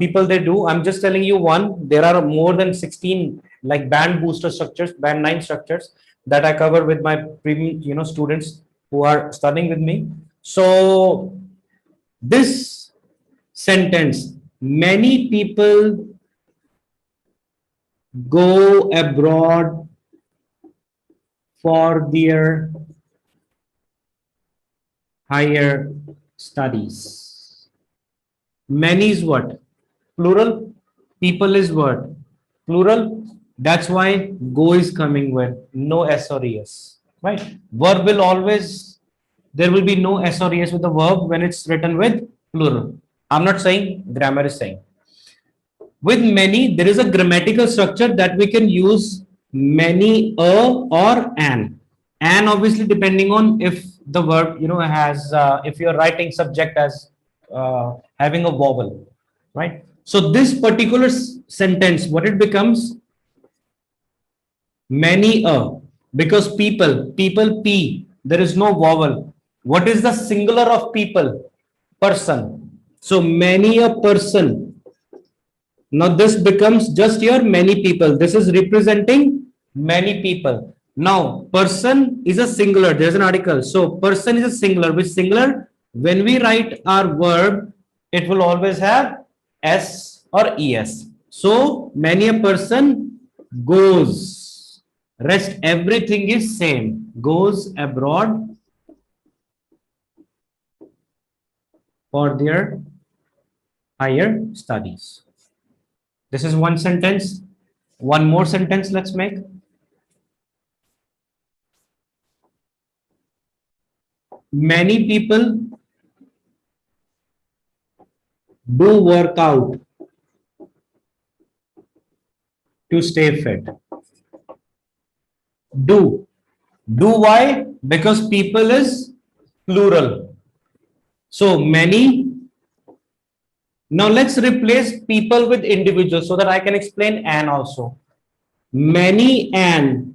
people they do. I'm just telling you one. There are more than 16 like band booster structures, band 9 structures that I cover with my premium, students who are studying with me. So this sentence, many people go abroad for their higher studies. Many is what? Plural. People is what? Plural. That's why go is coming with no S or ES. Right? Verb will always, there will be no S or ES with the verb when it's written with plural. I'm not saying, grammar is saying. With many, there is a grammatical structure that we can use many, a or an. And obviously depending on if the verb, has, if you're writing subject as having a vowel, right? So this particular sentence, what it becomes? Many a, because people, P, there is no vowel. What is the singular of people? Person. So many a person. Now this becomes just your many people. This is representing many people. Now person is a singular. There's an article. So person is a singular. With singular, when we write our verb, it will always have S or ES. So many a person goes. Rest everything is same. Goes abroad for their higher studies. This is one sentence. One more sentence let's make. Many people do work out to stay fit. Do why? Because people is plural. So many. Now let's replace people with individuals so that I can explain an also. Many an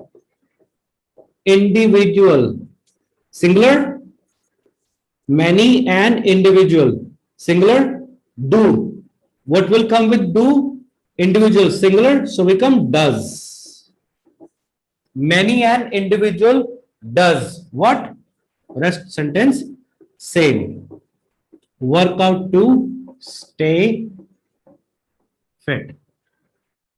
individual. Singular. Many an individual. Singular. Do. What will come with do? Individual. Singular. So we come does. Many an individual does what? Rest sentence same. Work out to stay fit.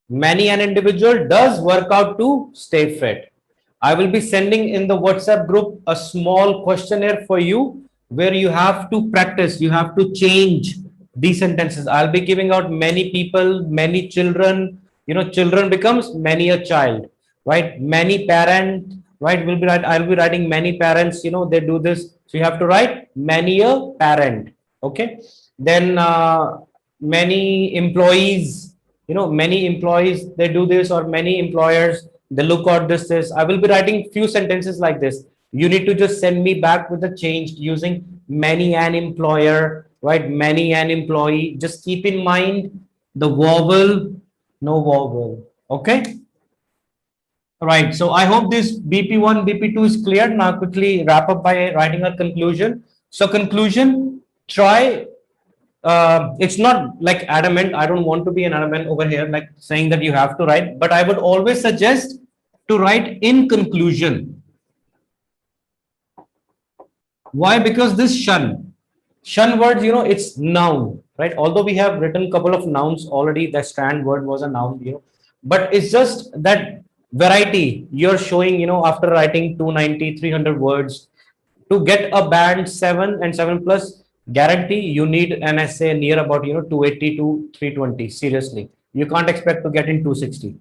Many an individual does work out to stay fit. I will be sending in the WhatsApp group a small questionnaire for you where you have to practice, you have to change these sentences. I'll be giving out many people, many children, children becomes many a child, right? Many parent, right? I'll be writing many parents, they do this. So you have to write many a parent. Okay. Then many employees, many employees, they do this, or many employers, they look at this. I will be writing few sentences like this. You need to just send me back with the change using many an employer, right? Many an employee. Just keep in mind the vowel, no vowel. Okay. Right. So I hope this BP1, BP2 is clear. Now quickly wrap up by writing a conclusion. So conclusion, try. It's not like adamant. I don't want to be an adamant over here, like saying that you have to write, but I would always suggest to write in conclusion. Why? Because this shun words, it's noun, right? Although we have written a couple of nouns already, the stand word was a noun, but it's just that variety you're showing, after writing 290, 300 words, to get a band 7 and 7 plus, guarantee you need an essay near about 280 to 320. Seriously, you can't expect to get in 260.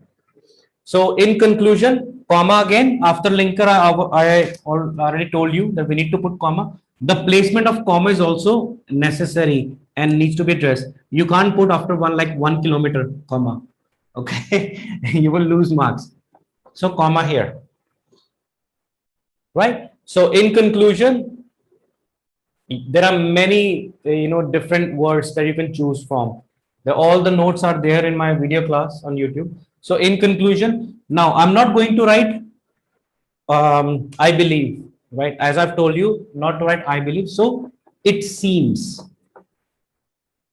So in conclusion, comma again after linker, I already told you that we need to put comma. The placement of comma is also necessary and needs to be addressed. You can't put after 1 kilometer comma. Okay, you will lose marks. So comma here, right? So in conclusion, there are many different words that you can choose from. All the notes are there in my video class on YouTube. So in conclusion, now I'm not going to write I believe, right? As I've told you, not to write I believe. So it seems.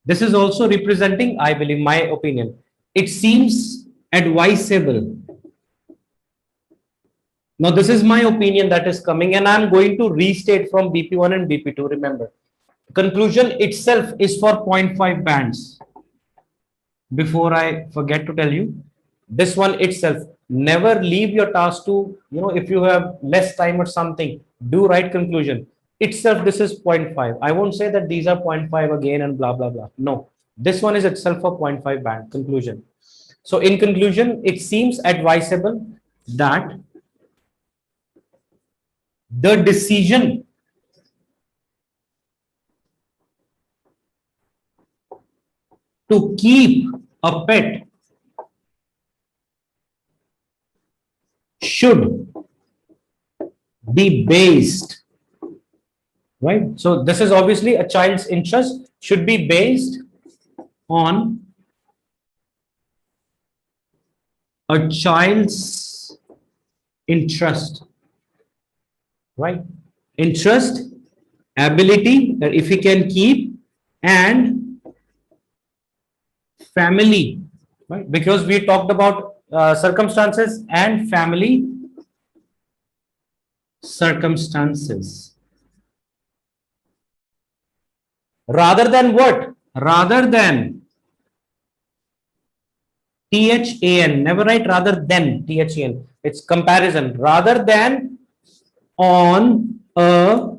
This is also representing I believe, my opinion. It seems advisable. Now, this is my opinion that is coming, and I'm going to restate from BP1 and BP2. Remember, conclusion itself is for 0.5 bands. Before I forget to tell you, this one itself, never leave your task to, if you have less time or something, do write conclusion. Itself, this is 0.5. I won't say that these are 0.5 again and blah, blah, blah. No, this one is itself a 0.5 band conclusion. So in conclusion, it seems advisable that the decision to keep a pet should be based, right? So this is obviously a child's interest, should be based on a child's interest, right? Interest, ability, that if he can keep, and family, right? Because we talked about circumstances and family circumstances. Rather than what? Rather than THAN. Never write rather than THAN. It's comparison. Rather than on a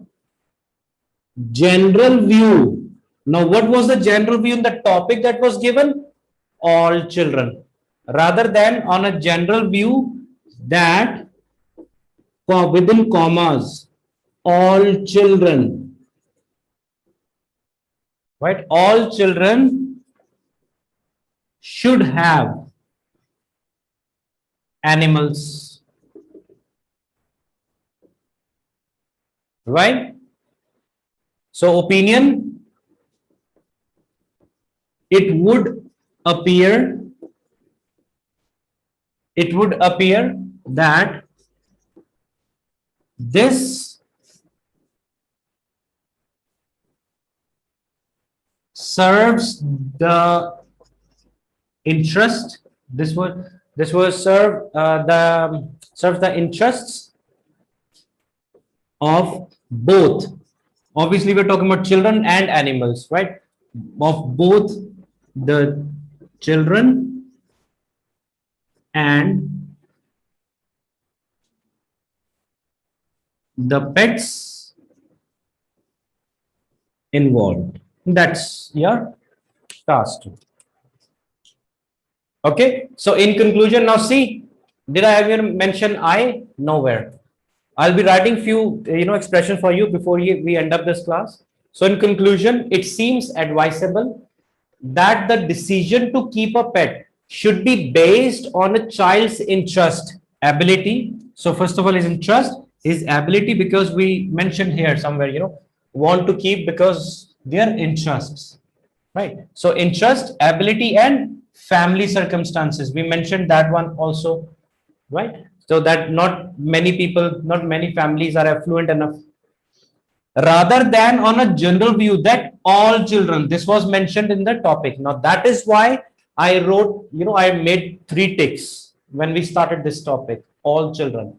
general view. Now, what was the general view in the topic that was given? All children. Rather than on a general view that within commas, all children, right? All children should have animals, right? So opinion, it would appear that this serves the interest. This will serve the interests of both. Obviously, we're talking about children and animals, right? Of both the children and the pets involved. That's your task. Okay. So in conclusion, now see, did I have you mention I? Nowhere. I'll be writing few expressions for you before we end up this class. So in conclusion, it seems advisable that the decision to keep a pet should be based on a child's interest, ability. So first of all, his interest, his ability, because we mentioned here somewhere, want to keep because their interests, right? So interest, ability, and family circumstances. We mentioned that one also, right? So that not many people, not many families are affluent enough. Rather than on a general view that all children, this was mentioned in the topic. Now that is why I wrote, I made 3 ticks when we started this topic. All children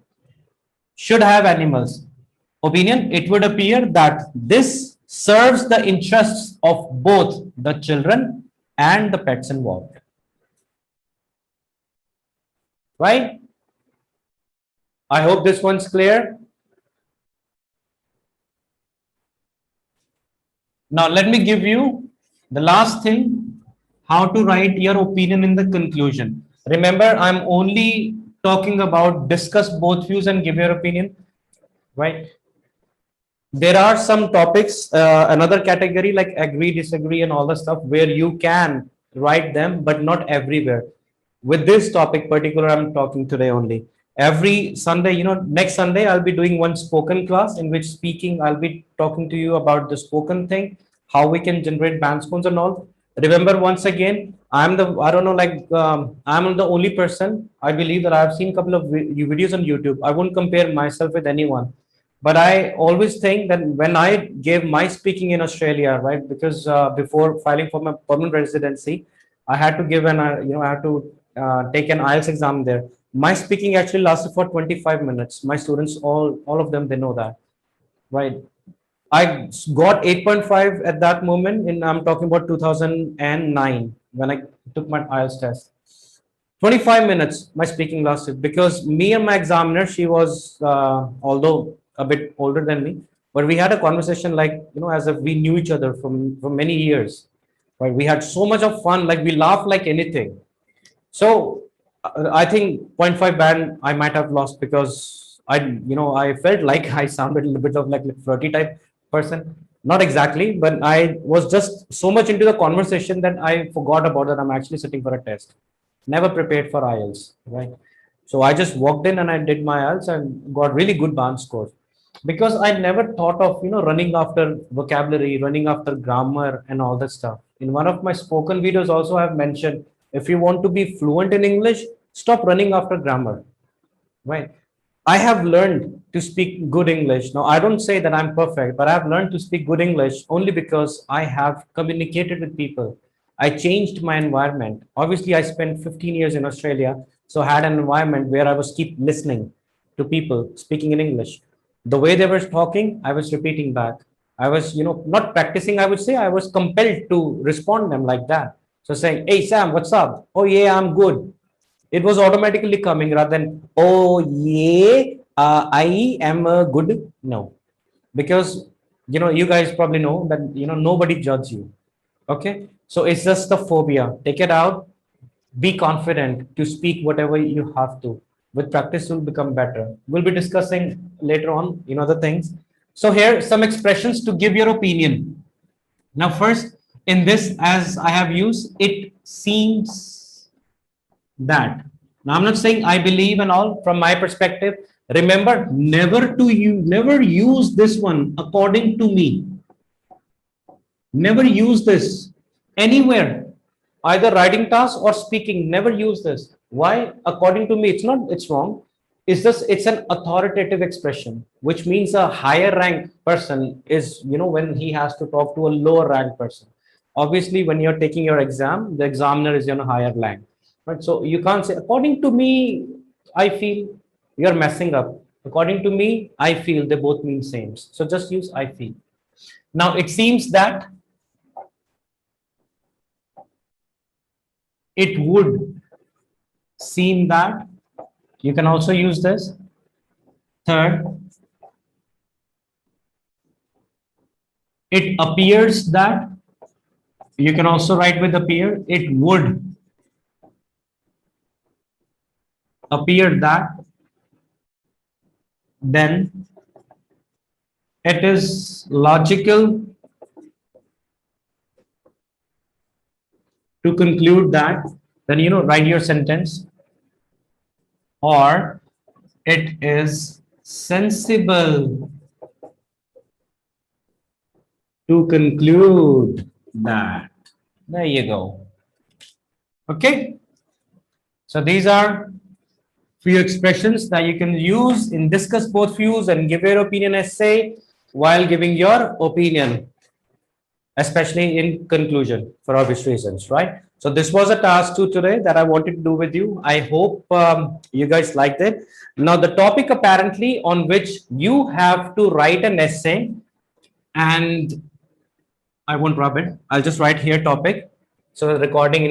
should have animals. Opinion, it would appear that this serves the interests of both the children and the pets involved. Right? I hope this one's clear. Now, let me give you the last thing, how to write your opinion in the conclusion. Remember, I'm only talking about discuss both views and give your opinion, right? There are some topics, another category like agree, disagree, and all the stuff where you can write them, but not everywhere. With this topic particular, I'm talking today only. Every Sunday, next Sunday, I'll be doing one spoken class in which speaking, I'll be talking to you about the spoken thing, how we can generate band scores and all. Remember, once again, I don't know, like, I'm the only person, I believe that I've seen a couple of videos on YouTube. I won't compare myself with anyone, but I always think that when I gave my speaking in Australia, right, because before filing for my permanent residency, I had to give I had to take an IELTS exam there. My speaking actually lasted for 25 minutes. My students, all of them, they know that, right? I got 8.5 at that moment. I'm talking about 2009 when I took my IELTS test. 25 minutes my speaking lasted because me and my examiner, she was although a bit older than me, but we had a conversation like, as if we knew each other from many years, right? We had so much of fun, like we laughed like anything. So I think point 0.5 band I might have lost because I felt like I sounded a little bit of like a flirty type person. Not exactly, but I was just so much into the conversation that I forgot about that I'm actually sitting for a test. Never prepared for IELTS, right? So I just walked in and I did my IELTS and got really good band scores because I never thought of running after vocabulary, running after grammar and all that stuff. In one of my spoken videos also I've mentioned, if you want to be fluent in English, stop running after grammar, right? I have learned to speak good English. Now, I don't say that I'm perfect, but I've learned to speak good English only because I have communicated with people. I changed my environment. Obviously, I spent 15 years in Australia, so I had an environment where I was keep listening to people speaking in English. The way they were talking, I was repeating back. I was, not practicing, I would say. I was compelled to respond them like that. So saying, hey, Sam, what's up? Oh, yeah, I'm good. It was automatically coming rather than, oh, yeah, I am good. No, because, you guys probably know that, nobody judge you. Okay. So it's just the phobia. Take it out. Be confident to speak whatever you have to. With practice, you'll become better. We'll be discussing later on, the things. So here, some expressions to give your opinion. Now, first, in this, as I have used, it seems that. Now, I'm not saying I believe and all from my perspective. Remember, never use this one according to me. Never use this anywhere, either writing task or speaking. Never use this. Why? According to me, it's wrong. It's an authoritative expression, which means a higher rank person is, when he has to talk to a lower rank person. Obviously, when you're taking your exam, the examiner is, higher rank, right? So you can't say, according to me, I feel. You're messing up. According to me, I feel, they both mean same. So just use I feel. Now, it seems that it would seem that, you can also use this. Third, it appears that, you can also write with appear. It would appear that, then it is logical to conclude that, then write your sentence, or it is sensible to conclude that. There you go. Okay. So these are few expressions that you can use in discuss both views and give your opinion essay while giving your opinion, especially in conclusion for obvious reasons, right? So this was a task 2 today that I wanted to do with you. I hope you guys liked it. Now the topic apparently on which you have to write an essay, and I won't rub it. I'll just write here topic. So recording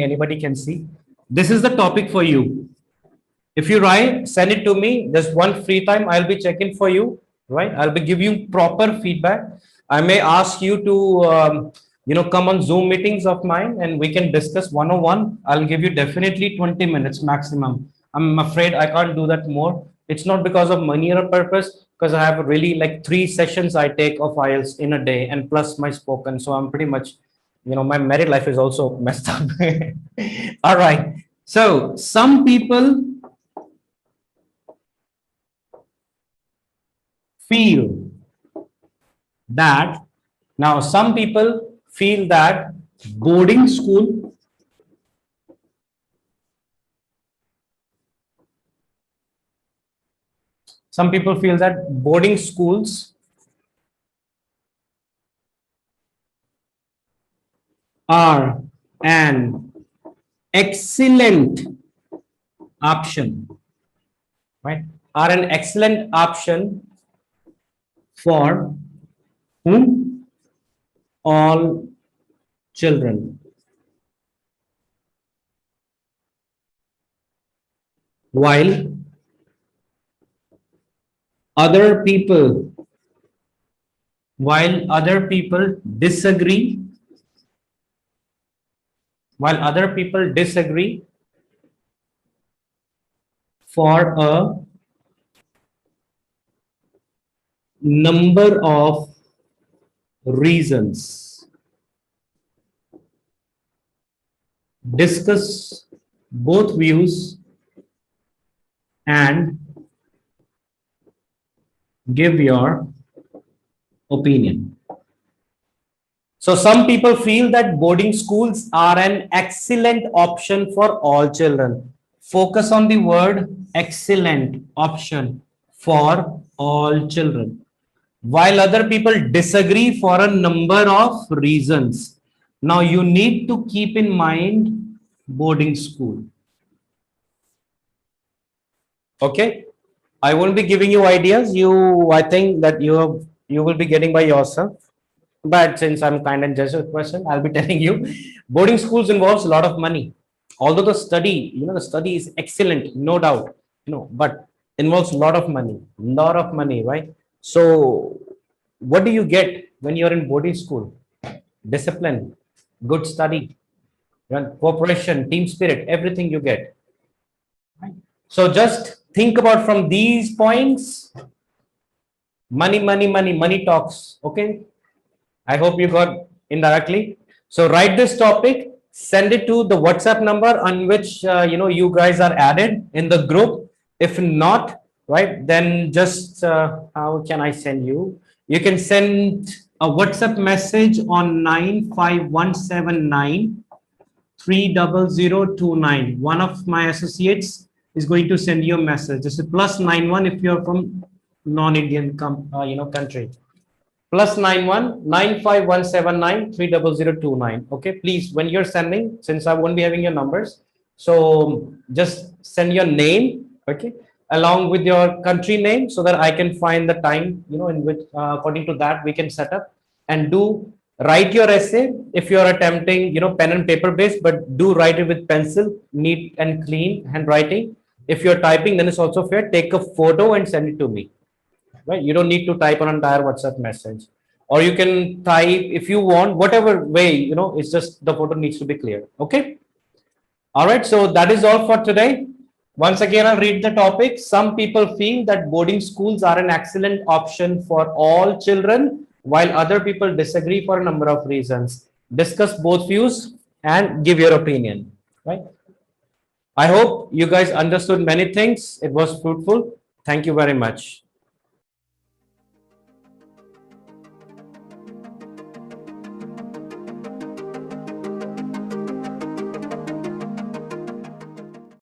anybody can see. This is the topic for you. If you write, send it to me. Just one free time, I'll be checking for you, right? I'll be giving you proper feedback. I may ask you to, come on Zoom meetings of mine and we can discuss one-on-one. I'll give you definitely 20 minutes maximum. I'm afraid I can't do that more. It's not because of money or purpose, because I have really like 3 sessions I take of IELTS in a day and plus my spoken. So I'm pretty much, my married life is also messed up. All right. So some people feel that some people feel that boarding school schools are an excellent option, right? Are an excellent option for whom? All children. While other people disagree, for a number of reasons. Discuss both views and give your opinion. So some people feel that boarding schools are an excellent option for all children. Focus on the word excellent option for all children. While other people disagree for a number of reasons. Now you need to keep in mind boarding school. Okay, I won't be giving you ideas. I think that you will be getting by yourself. But since I'm kind and just a question, I'll be telling you, boarding schools involves a lot of money. Although the study is excellent, no doubt, but involves a lot of money, right? So what do you get when you're in boarding school? Discipline, good study, cooperation, team spirit, everything you get. So just think about from these points, money talks. Okay. I hope you got indirectly. So write this topic, send it to the WhatsApp number on which, you guys are added in the group. If not, right, then just, how can I send you? You can send a WhatsApp message on 95179 30029. One of my associates is going to send you a message. This is +91 if you're from non-Indian country. +91 95179 30029. Okay, please, when you're sending, since I won't be having your numbers, so just send your name, okay, along with your country name, so that I can find the time, in which according to that we can set up and write your essay. If you're attempting, pen and paper based, but do write it with pencil, neat and clean handwriting. If you're typing, then it's also fair. Take a photo and send it to me. Right? You don't need to type an entire WhatsApp message, or you can type if you want, whatever way, it's just the photo needs to be clear. Okay. All right. So that is all for today. Once again, I'll read the topic. Some people feel that boarding schools are an excellent option for all children, while other people disagree for a number of reasons. Discuss both views and give your opinion. Right. I hope you guys understood many things. It was fruitful. Thank you very much.